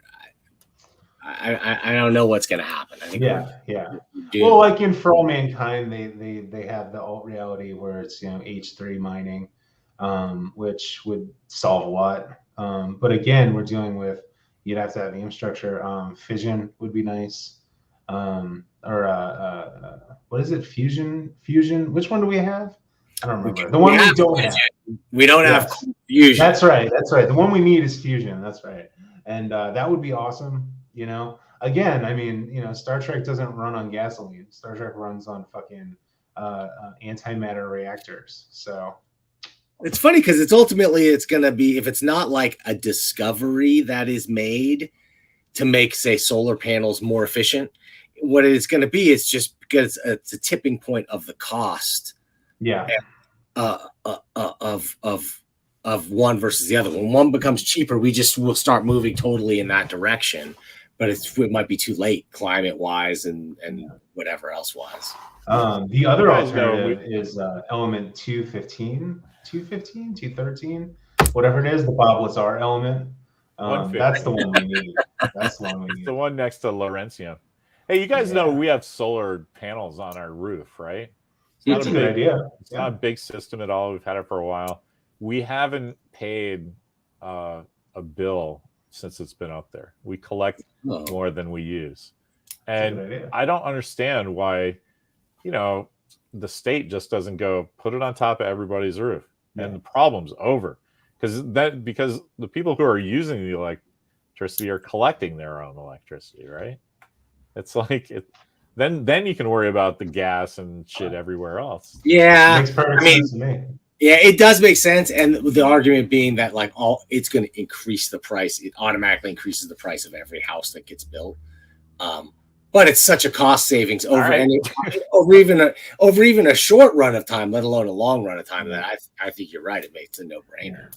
I don't know what's going to happen. I think yeah. Well, like in For All Mankind, they have the alt reality where it's H3 mining, which would solve a lot. But again, we're dealing with you'd have to have the infrastructure. Fission would be nice, or what is it? Fusion. Which one do we have? I don't remember. The one we don't have. We don't have fusion. That's right. The one we need is fusion. That's right. And that would be awesome. Again, I mean, Star Trek doesn't run on gasoline. Star Trek runs on fucking antimatter reactors. So it's funny because it's going to be, if it's not like a discovery that is made to make, say, solar panels more efficient, what it's going to be, it's just because it's a tipping point of the cost. Yeah. Of one versus the other. When one becomes cheaper, will start moving totally in that direction. But it might be too late, climate wise and whatever else wise. The other alternative is element 215, 213, whatever it is, the Bob Lazar element. That's the one we need. That's the one we need. It's the one next to Laurentia. Hey, you guys know we have solar panels on our roof, right? It's a good idea. It's not a big system at all. We've had it for a while. We haven't paid a bill since it's been up there. We collect more than we use. And I don't understand why, the state just doesn't go put it on top of everybody's roof and the problem's over. Because the people who are using the electricity are collecting their own electricity, right? It's like then you can worry about the gas and shit everywhere else. Yeah. Makes perfect sense to me. Yeah, it does make sense, and the argument being that it's going to increase the price. It automatically increases the price of every house that gets built. But it's such a cost savings over even a short run of time, let alone a long run of time. That I think you're right. It makes a no-brainer.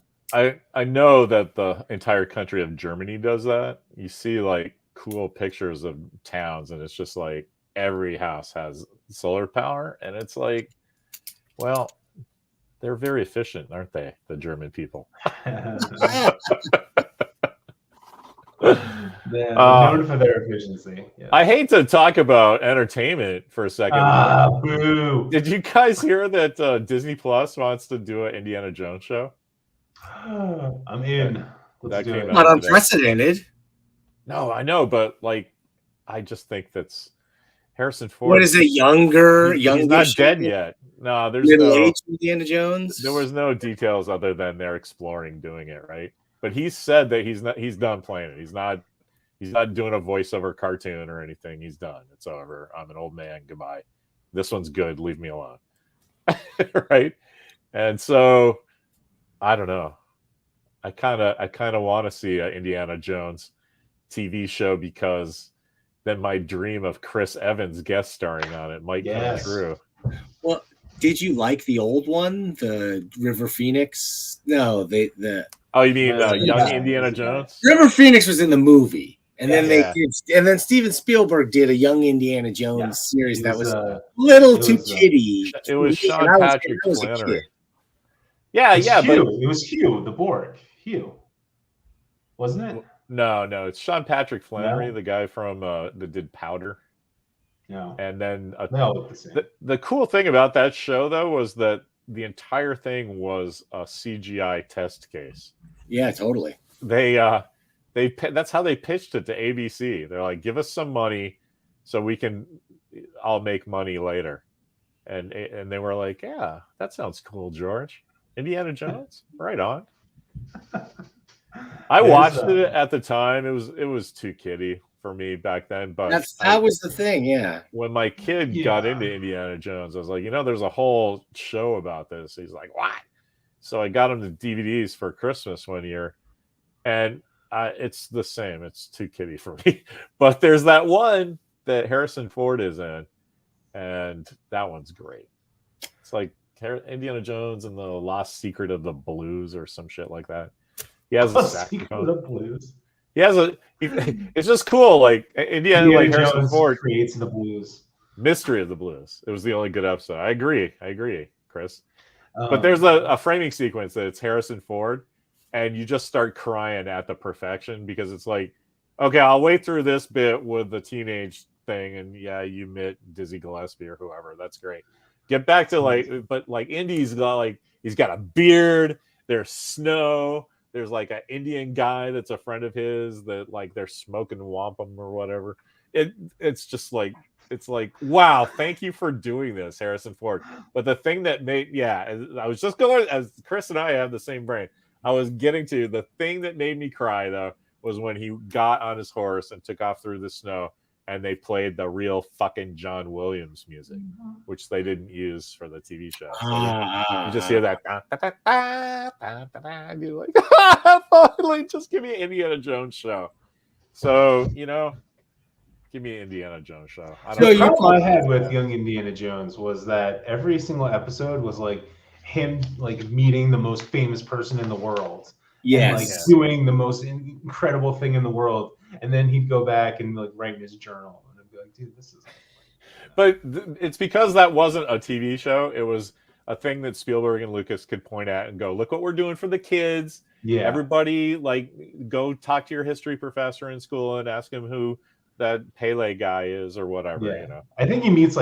I know that the entire country of Germany does that. You see cool pictures of towns, and it's just like every house has solar power, and it's like, well, they're very efficient, aren't they? The German people. They're known for their efficiency. Yeah. I hate to talk about entertainment for a second. Boo. Did you guys hear that Disney Plus wants to do an Indiana Jones show? I'm in. Let's do it. Not unprecedented. No, I know, but I just think that's Harrison Ford. What is it? Younger? He's not dead yet. No, there's middle-aged Indiana Jones. There was no details other than they're exploring doing it, right? But he said that he's done playing it. He's not doing a voiceover cartoon or anything. He's done. It's over. I'm an old man. Goodbye. This one's good. Leave me alone. Right? And so I don't know. I kind of want to see an Indiana Jones TV show because then my dream of Chris Evans guest starring on it might come true. Well, did you like the old one, the River Phoenix? No, Oh, you mean young Indiana Jones? River Phoenix was in the movie, and then then Steven Spielberg did a young Indiana Jones series that was a little too kiddie. It was Sean Patrick Flannery. But it was Hugh the Borg. Hugh, wasn't it? No, it's Sean Patrick Flannery, the guy from that did Powder. No. And then they all look the same. The cool thing about that show, though, was that the entire thing was a CGI test case. Yeah, totally. That's how they pitched it to ABC. They're like, give us some money so I'll make money later. And they were like, yeah, that sounds cool, George. Indiana Jones? Right on. I watched it at the time. It was too kiddie for me back then, but that was the thing. Yeah. When my kid got into Indiana Jones, I was like, there's a whole show about this. He's like, what? So I got him the DVDs for Christmas one year, and it's the same. It's too kiddie for me. But there's that one that Harrison Ford is in, and that one's great. It's like Indiana Jones and the Lost Secret of the Blues or some shit like that. He has a saxophone. The blues. He has it's just cool. Like Indiana like Harrison Ford creates the blues. Mystery of the Blues. It was the only good episode. I agree, Chris. But there's a framing sequence that it's Harrison Ford, and you just start crying at the perfection because it's like, okay, I'll wait through this bit with the teenage thing, and yeah, you met Dizzy Gillespie or whoever. That's great. Get back to but Indy's got he's got a beard. There's snow. There's like an Indian guy that's a friend of his that they're smoking wampum or whatever. It's just it's like, wow, thank you for doing this, Harrison Ford. But the thing that I was just going, as Chris and I have the same brain, I was getting to the thing that made me cry though was when he got on his horse and took off through the snow and they played the real fucking John Williams music, which they didn't use for the TV show. So you just hear that. And you're like, finally, just give me an Indiana Jones show. So, give me an Indiana Jones show. The problem I had with Young Indiana Jones was that every single episode was like him meeting the most famous person in the world. Yes. And doing the most incredible thing in the world. And then he'd go back and write in his journal. And I'd be like, dude, this is... But it's because that wasn't a TV show. It was a thing that Spielberg and Lucas could point at and go, look what we're doing for the kids. Yeah. Everybody, go talk to your history professor in school and ask him who that Pele guy is or whatever, I think he meets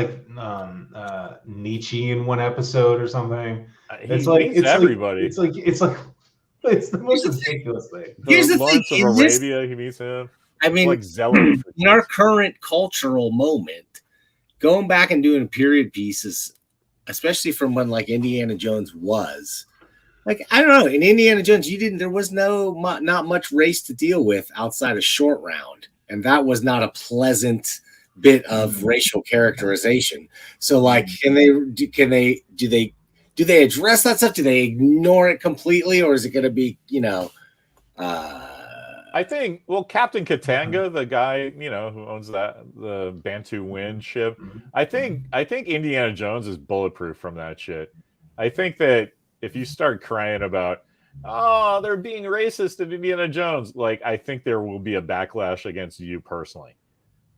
Nietzsche in one episode or something. It's everybody. It's the most ridiculous thing. Here's the Lawrence thing. of Arabia, he meets him. I mean, in our current cultural moment, going back and doing period pieces, especially from when Indiana Jones was, I don't know, in Indiana Jones, there was not much race to deal with outside of Short Round, and that was not a pleasant bit of racial characterization. So, do they address that stuff? Do they ignore it completely, or is it going to be, I think, Captain Katanga, the guy, who owns the Bantu Wind ship, I think Indiana Jones is bulletproof from that shit. I think that if you start crying about, oh, they're being racist in Indiana Jones, I think there will be a backlash against you personally.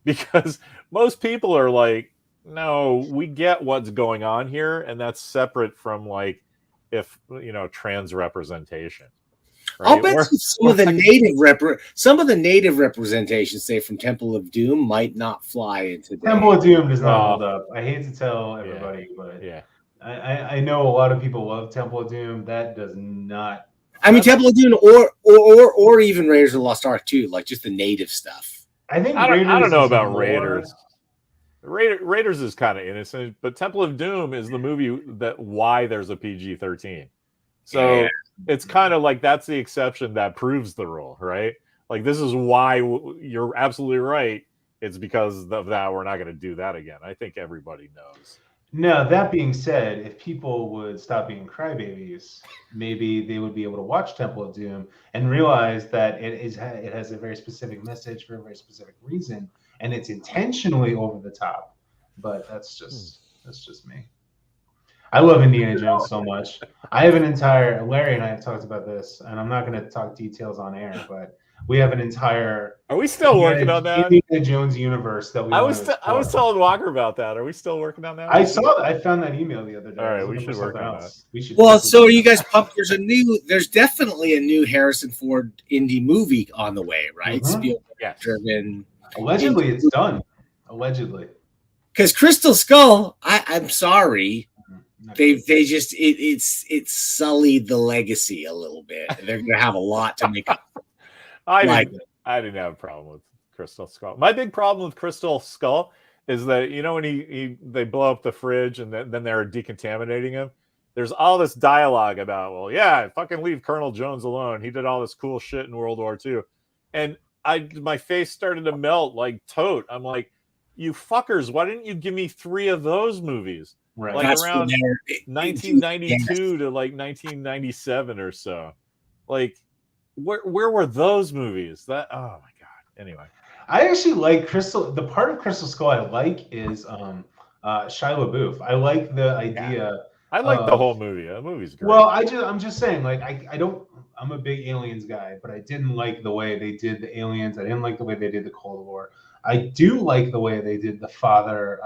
Because most people are like, no, we get what's going on here, and that's separate from trans representation. Right? I'll bet some of the native representation, say from Temple of Doom, might not fly into Temple of Doom does not hold up. I hate to tell everybody, but I know a lot of people love Temple of Doom. That does not. I mean, Temple of Doom, or even Raiders of the Lost Ark too, just the native stuff. I don't know about Raiders. Raiders is kind of innocent, but Temple of Doom is the movie why there's a PG-13. So it's kind of that's the exception that proves the rule, right? This is why you're absolutely right. It's because of that we're not going to do that again. I think everybody knows. Now, that being said, if people would stop being crybabies, maybe they would be able to watch Temple of Doom and realize that it has a very specific message for a very specific reason, and it's intentionally over the top. But that's just me. I love Indiana Jones so much. I have Larry and I have talked about this, and I'm not going to talk details on air, but we have an entire. Are we still working on that? Indiana Jones universe that we. I was telling Walker about that. Are we still working on that? I saw that. I found that email the other day. All right, we should work on that. Well, so are you guys pumped? There's definitely a new Harrison Ford indie movie on the way, right? Spielberg driven. Allegedly, it's done. Allegedly. Because Crystal Skull, I'm sorry. They just it's sullied the legacy a little bit. They're gonna have a lot to make up. I didn't have a problem with Crystal Skull. My big problem with Crystal Skull is that when they blow up the fridge and then they're decontaminating him, there's all this dialogue about, fucking leave Colonel Jones alone. He did all this cool shit in World War II. And my face started to melt like tote. I'm like, you fuckers, why didn't you give me 3 of those movies? Right. Around 1992 to 1997 or so. Where were those movies? Oh my god. Anyway, I actually like Crystal. The part of Crystal Skull I like is Shia LaBeouf. I like the idea I like the whole movie. The movie's great. Well, I'm just saying, like, I don't. I'm a big Aliens guy, but I didn't like the way they did the Aliens. I didn't like the way they did the Cold War. I do like the way they did the father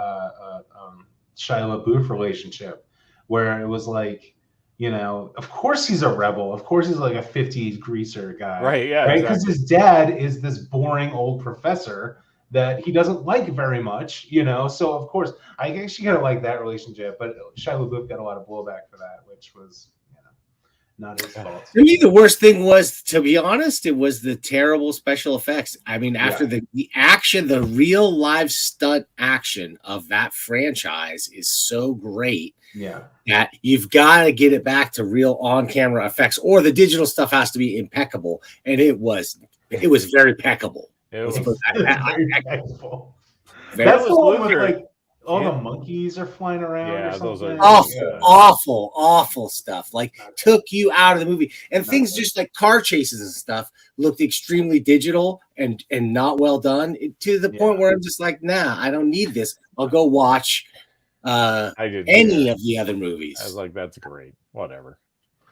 Shia LaBeouf relationship, where it was like, you know, of course he's a rebel. Of course he's like a 50s greaser guy. Right, yeah, right? Because exactly. his dad is this boring old professor that he doesn't like very much, you know. So of course, I actually kind of like that relationship, but Shia LaBeouf got a lot of blowback for that, which was, you know, not his fault. To me, the worst thing was, to be honest, it was the terrible special effects. I mean, after the action, the real live stunt action of that franchise is so great. Yeah. That you've got to get it back to real on-camera effects, or the digital stuff has to be impeccable. And it was very impeccable. It was very impeccable. Very That's the one with Luther. like all the monkeys are flying around. Yeah, or those are awful, awful stuff. Like took you out of the movie, and things just like car chases and stuff looked extremely digital and not well done, to the point where I'm just like, nah, I don't need this. I'll go watch any of the other movies. I was like, that's great. Whatever.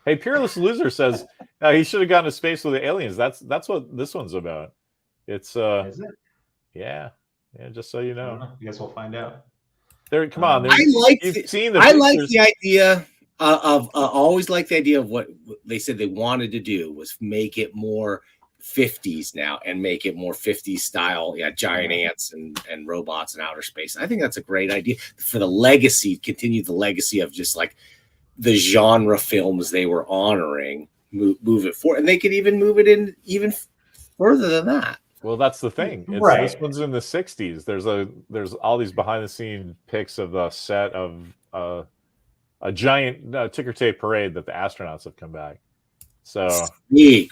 Hey, Peerless Loser says he should have gone to space with the aliens. That's what this one's about. It's Is it? Yeah, just so you know. I guess we'll find out. Come on. I like the idea always like the idea of what they said they wanted to do was make it more 50s now and make it more 50s style. Yeah, giant ants and robots in outer space. I think that's a great idea for the legacy, continue the legacy of just like the genre films they were honoring, move it forward. And they could even move it in even further than that. Well, that's the thing. This one's in the 60s. There's all these behind the scene pics of the set of a giant ticker tape parade that the astronauts have come back. So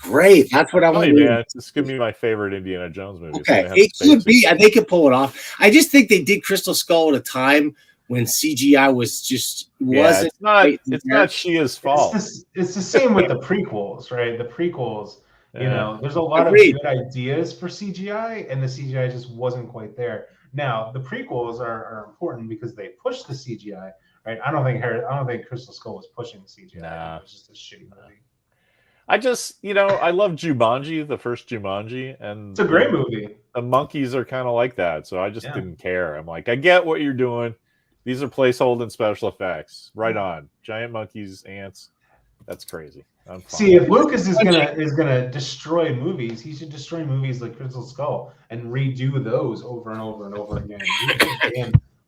great. That's what I want to do. Man, this could be my favorite Indiana Jones movie. Okay, it could be. They could pull it off. I just think they did Crystal Skull at a time when CGI was just wasn't. It's not Shia's fault. It's the same with the prequels, right? The prequels. You know, there's a lot of good ideas for CGI, and the CGI just wasn't quite there. Now, the prequels are important because they push the CGI, right? I don't think Crystal Skull was pushing the CGI. Nah. It was just a shitty movie. I love Jumanji, the first Jumanji, and it's a great movie. The monkeys are kind of like that, so I just didn't care. I'm like, I get what you're doing. These are placeholding special effects. Right on. Giant monkeys, ants. That's crazy. See, if Lucas is gonna destroy movies, he should destroy movies like Crystal Skull and redo those over and over and over again.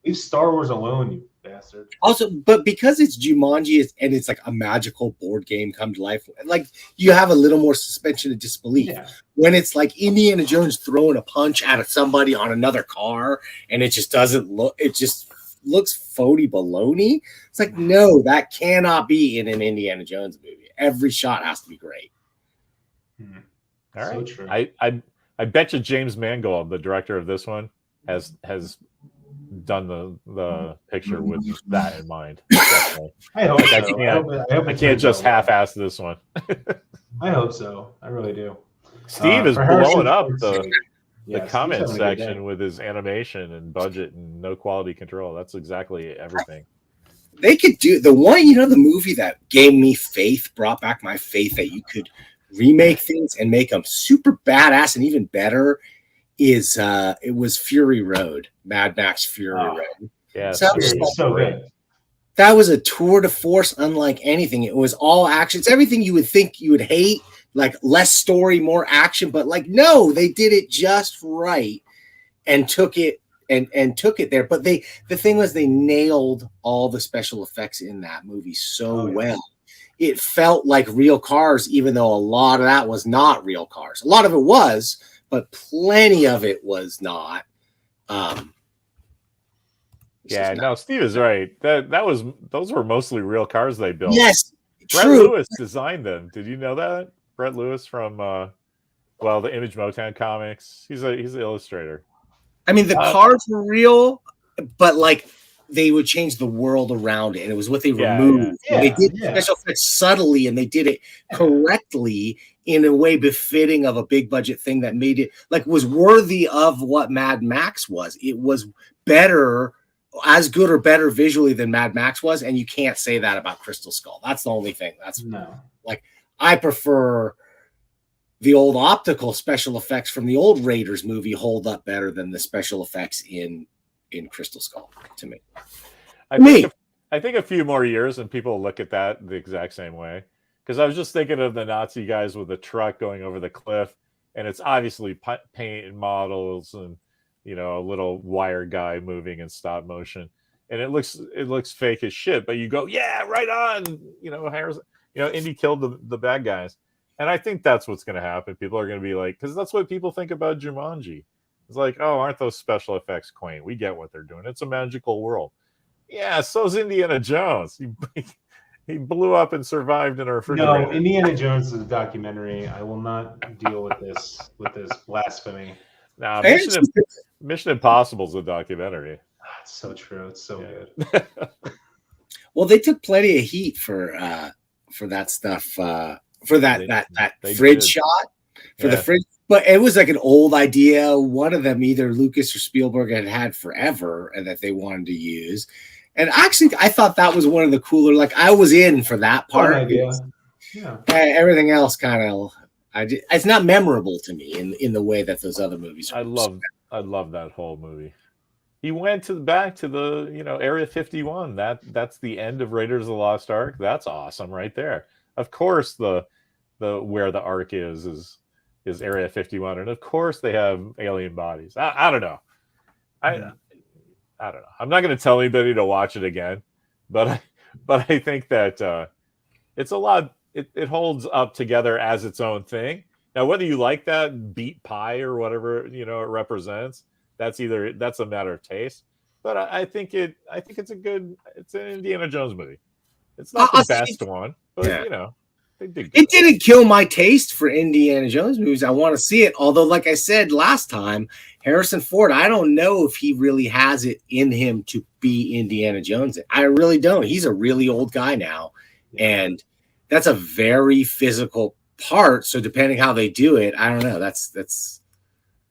Leave Star Wars alone, you bastard. Also, but because it's Jumanji and it's like a magical board game come to life, like you have a little more suspension of disbelief. Yeah. When it's like Indiana Jones throwing a punch at somebody on another car and it just doesn't look, it just looks phony baloney. It's like, no, that cannot be in an Indiana Jones movie. Every shot has to be great. All right. So true. I bet you James Mangold, the director of this one, has done the picture with that in mind. Definitely. I hope so. I can't just half-ass this one. I hope so. I really do. Steve is blowing up the comment section with his animation and budget and no quality control. That's exactly everything. They could do the one, the movie that gave me faith, brought back my faith that you could remake things and make them super badass and even better is it was Fury Road, Mad Max Fury Road. Yeah, so good. That was a tour de force unlike anything. It was all action. It's everything you would think you would hate, like less story, more action, but like no, they did it just right and took it and took it there. But the thing was they nailed all the special effects in that movie so well. It felt like real cars, even though a lot of that was not real cars. A lot of it was, but plenty of it was not. Steve is right. Those were mostly real cars they built. Yes, Brett true. Lewis designed them. Did you know that? Brett Lewis from the Image Motown comics. He's an illustrator. I mean, the cars were real, but like they would change the world around it, and it was what they removed. Yeah. They did special effects subtly, and they did it correctly in a way befitting of a big budget thing that made it like was worthy of what Mad Max was. It was better as good or better visually than Mad Max was, and you can't say that about Crystal Skull. That's the only thing. That's No. like I prefer the old optical special effects from the old Raiders movie hold up better than the special effects in Crystal Skull to me. I think a few more years and people will look at that the exact same way. Because I was just thinking of the Nazi guys with the truck going over the cliff, and it's obviously paint and models and a little wire guy moving in stop motion, and it looks fake as shit. But you go, yeah, right on. Indy killed the bad guys, and I think that's what's going to happen. People are going to be like, because that's what people think about Jumanji. It's like, oh, aren't those special effects quaint? We get what they're doing. It's a magical world. Yeah, so's Indiana Jones. He blew up and survived in a refrigerator. No, Indiana Jones is a documentary. I will not deal with this blasphemy. Nah, Mission Impossible is a documentary. It's so true. It's so good. Well, they took plenty of heat for that stuff. For that fridge shot for the fridge. But it was like an old idea. One of them, either Lucas or Spielberg, had forever, and that they wanted to use. And actually, I thought that was one of the cooler. Like I was in for that part. Yeah. Everything else kind of, it's not memorable to me in the way that those other movies are. I love that whole movie. He went back to the Area 51. That's the end of Raiders of the Lost Ark. That's awesome right there. Of course, the where the Ark is Area 51, and of course they have alien bodies. I don't know. I don't know. I'm not going to tell anybody to watch it again, but I think that it's a lot. It holds up together as its own thing. Now, whether you like that beet pie or whatever it represents, that's a matter of taste. But I think it's an Indiana Jones movie. It's not the best one, but they did good. It didn't kill my taste for Indiana Jones movies. I want to see it. Although, like I said last time, Harrison Ford, I don't know if he really has it in him to be Indiana Jones. I really don't. He's a really old guy now. And that's a very physical part. So depending how they do it, I don't know. That's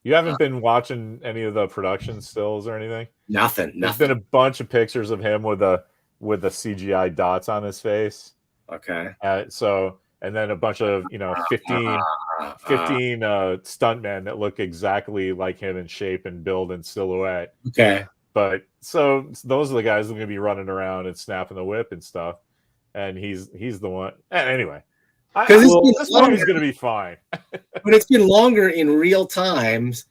You haven't been watching any of the production stills or anything? Nothing. There's been a bunch of pictures of him with the CGI dots on his face. Okay. And then a bunch of 15 stuntmen that look exactly like him in shape and build and silhouette. Okay. But so those are the guys that are going to be running around and snapping the whip and stuff. And he's the one. Anyway, this movie's going to be fine. But it's been longer in real times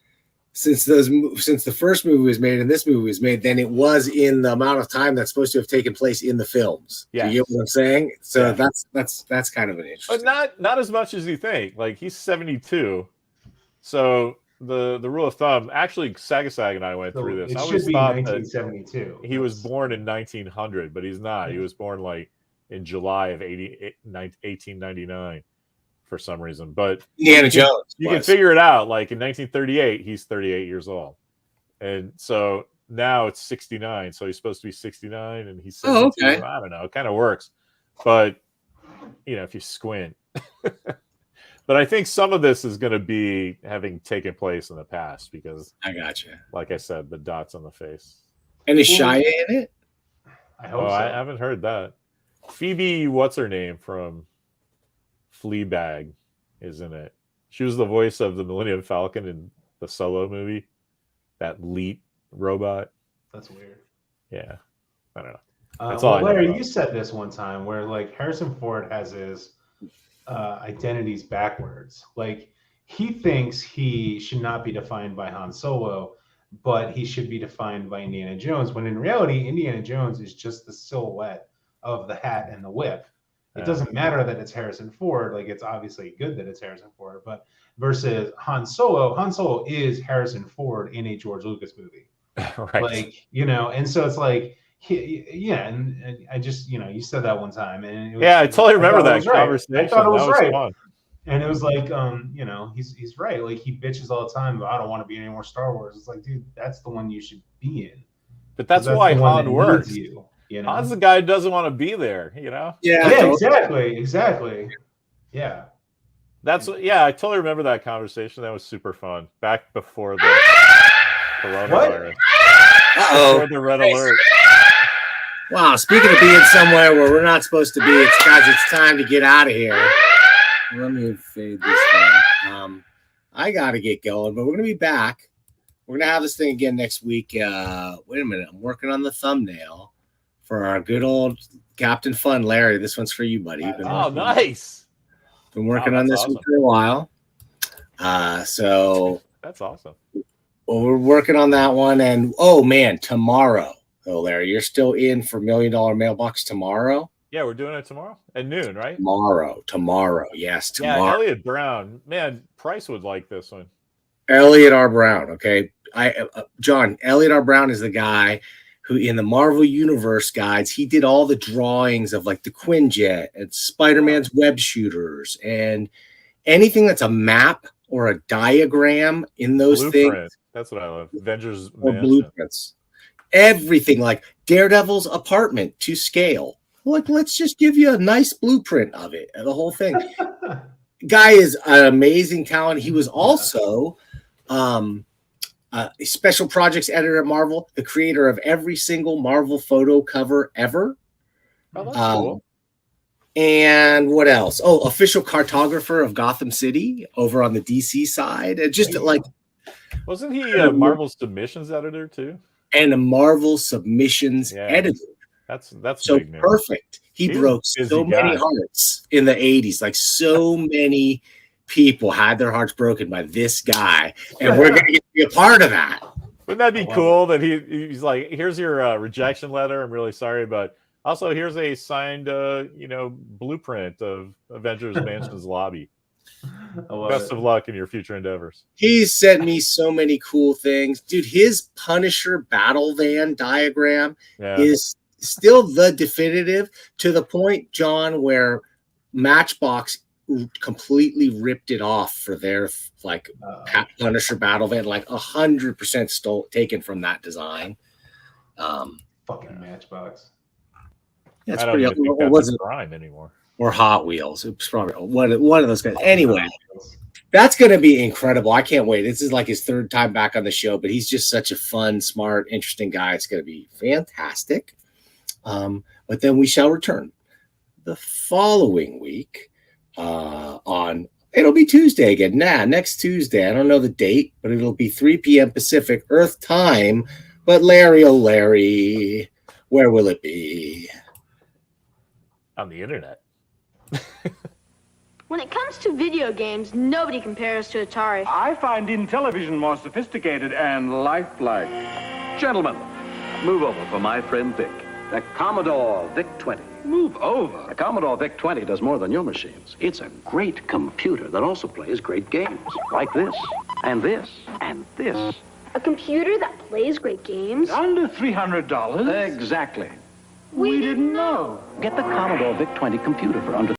since the first movie was made and this movie was made than it was in the amount of time that's supposed to have taken place in the films. Yeah, you get what I'm saying? So that's kind of an interesting. But not as much as you think. Like he's 72, so the rule of thumb. Actually, Sagasag and I went through this. It I should be 1972. He was born in 1900, but he's not. He was born like in July of 1899. For some reason, but Indiana Jones. You can figure it out. Like in 1938, he's 38 years old, and so now it's 69. So he's supposed to be 69, and he's 72. Okay. I don't know. It kind of works, but if you squint. But I think some of this is going to be having taken place in the past because I gotcha. Like I said, the dots on the face. And is Shia in it? I hope so. I haven't heard that. Phoebe, what's her name from Fleabag is in it. She was the voice of the Millennium Falcon in the Solo movie. That Leet robot. That's weird. Yeah. I don't know. That's all I know. Larry, you said this one time where like Harrison Ford has his identities backwards. Like he thinks he should not be defined by Han Solo, but he should be defined by Indiana Jones, when in reality, Indiana Jones is just the silhouette of the hat and the whip. It doesn't matter that it's Harrison Ford. Like it's obviously good that it's Harrison Ford, but versus Han Solo is Harrison Ford in a George Lucas movie. Right. Like, and so it's like, and I just, you said that one time. And I totally remember that conversation. I thought it was right. Fun. And it was like, he's right. Like he bitches all the time, but I don't want to be in any more Star Wars. It's like, dude, that's the one you should be in. But that's why Han works. You Han's the guy who doesn't want to be there, Yeah, exactly. Yeah. I totally remember that conversation. That was super fun. Back before the coronavirus. Uh-oh. Or the red alert. Wow, speaking of being somewhere where we're not supposed to be, it's time to get out of here. Let me fade this thing. I got to get going, but we're going to be back. We're going to have this thing again next week. Wait a minute. I'm working on the thumbnail for our good old Captain Fun, Larry. This one's for you, buddy. Oh, nice. Been working on this one for a while. So that's awesome. Well, we're working on that one. And, oh, man, tomorrow. Oh, Larry, you're still in for $1 Million Mailbox tomorrow? Yeah, we're doing it tomorrow at noon, right? Tomorrow. Yes, tomorrow. Yeah, Elliot Brown. Man, Price would like this one. Elliot R. Brown, okay? John, Elliot R. Brown is the guy who, in the Marvel Universe guides, he did all the drawings of, like, the Quinjet and Spider-Man's web shooters and anything that's a map or a diagram in those things. That's what I love. Avengers or blueprints. Everything, like Daredevil's apartment to scale. Like, let's just give you a nice blueprint of it, the whole thing. Guy is an amazing talent. He was also a special projects editor at Marvel, the creator of every single Marvel photo cover ever. Oh, that's cool. And what else? Oh, official cartographer of Gotham City over on the DC side. And just like, wasn't he a Marvel submissions editor too? And a Marvel submissions editor. That's so big perfect. He broke so many hearts in the 80s. Like, so many people had their hearts broken by this guy, and we're going to be a part of that. Wouldn't that be cool that he's like, here's your rejection letter. I'm really sorry, but also here's a signed blueprint of Avengers Mansion's lobby. Best of luck in your future endeavors. He's sent me so many cool things. Dude, his Punisher battle van diagram is still the definitive, to the point, John, where Matchbox completely ripped it off for their Punisher battle van, like 100% taken from that design. Fucking Matchbox. That's I don't pretty. think that's a crime anymore. Or Hot Wheels. It's probably one of those guys. Anyway, that's going to be incredible. I can't wait. This is like his third time back on the show, but he's just such a fun, smart, interesting guy. It's going to be fantastic. But then we shall return the following week it'll be Tuesday again. Next Tuesday. I don't know the date, but it'll be 3 p.m. Pacific Earth time. But Larry, oh Larry, where will it be? On the internet. When it comes to video games, nobody compares to Atari. I find Intellivision more sophisticated and lifelike. Gentlemen, move over for my friend Vic. The Commodore VIC-20. Move over? The Commodore VIC-20 does more than your machines. It's a great computer that also plays great games. Like this, and this, and this. A computer that plays great games? Under $300? Exactly. We didn't know. Get the Commodore VIC-20 computer for under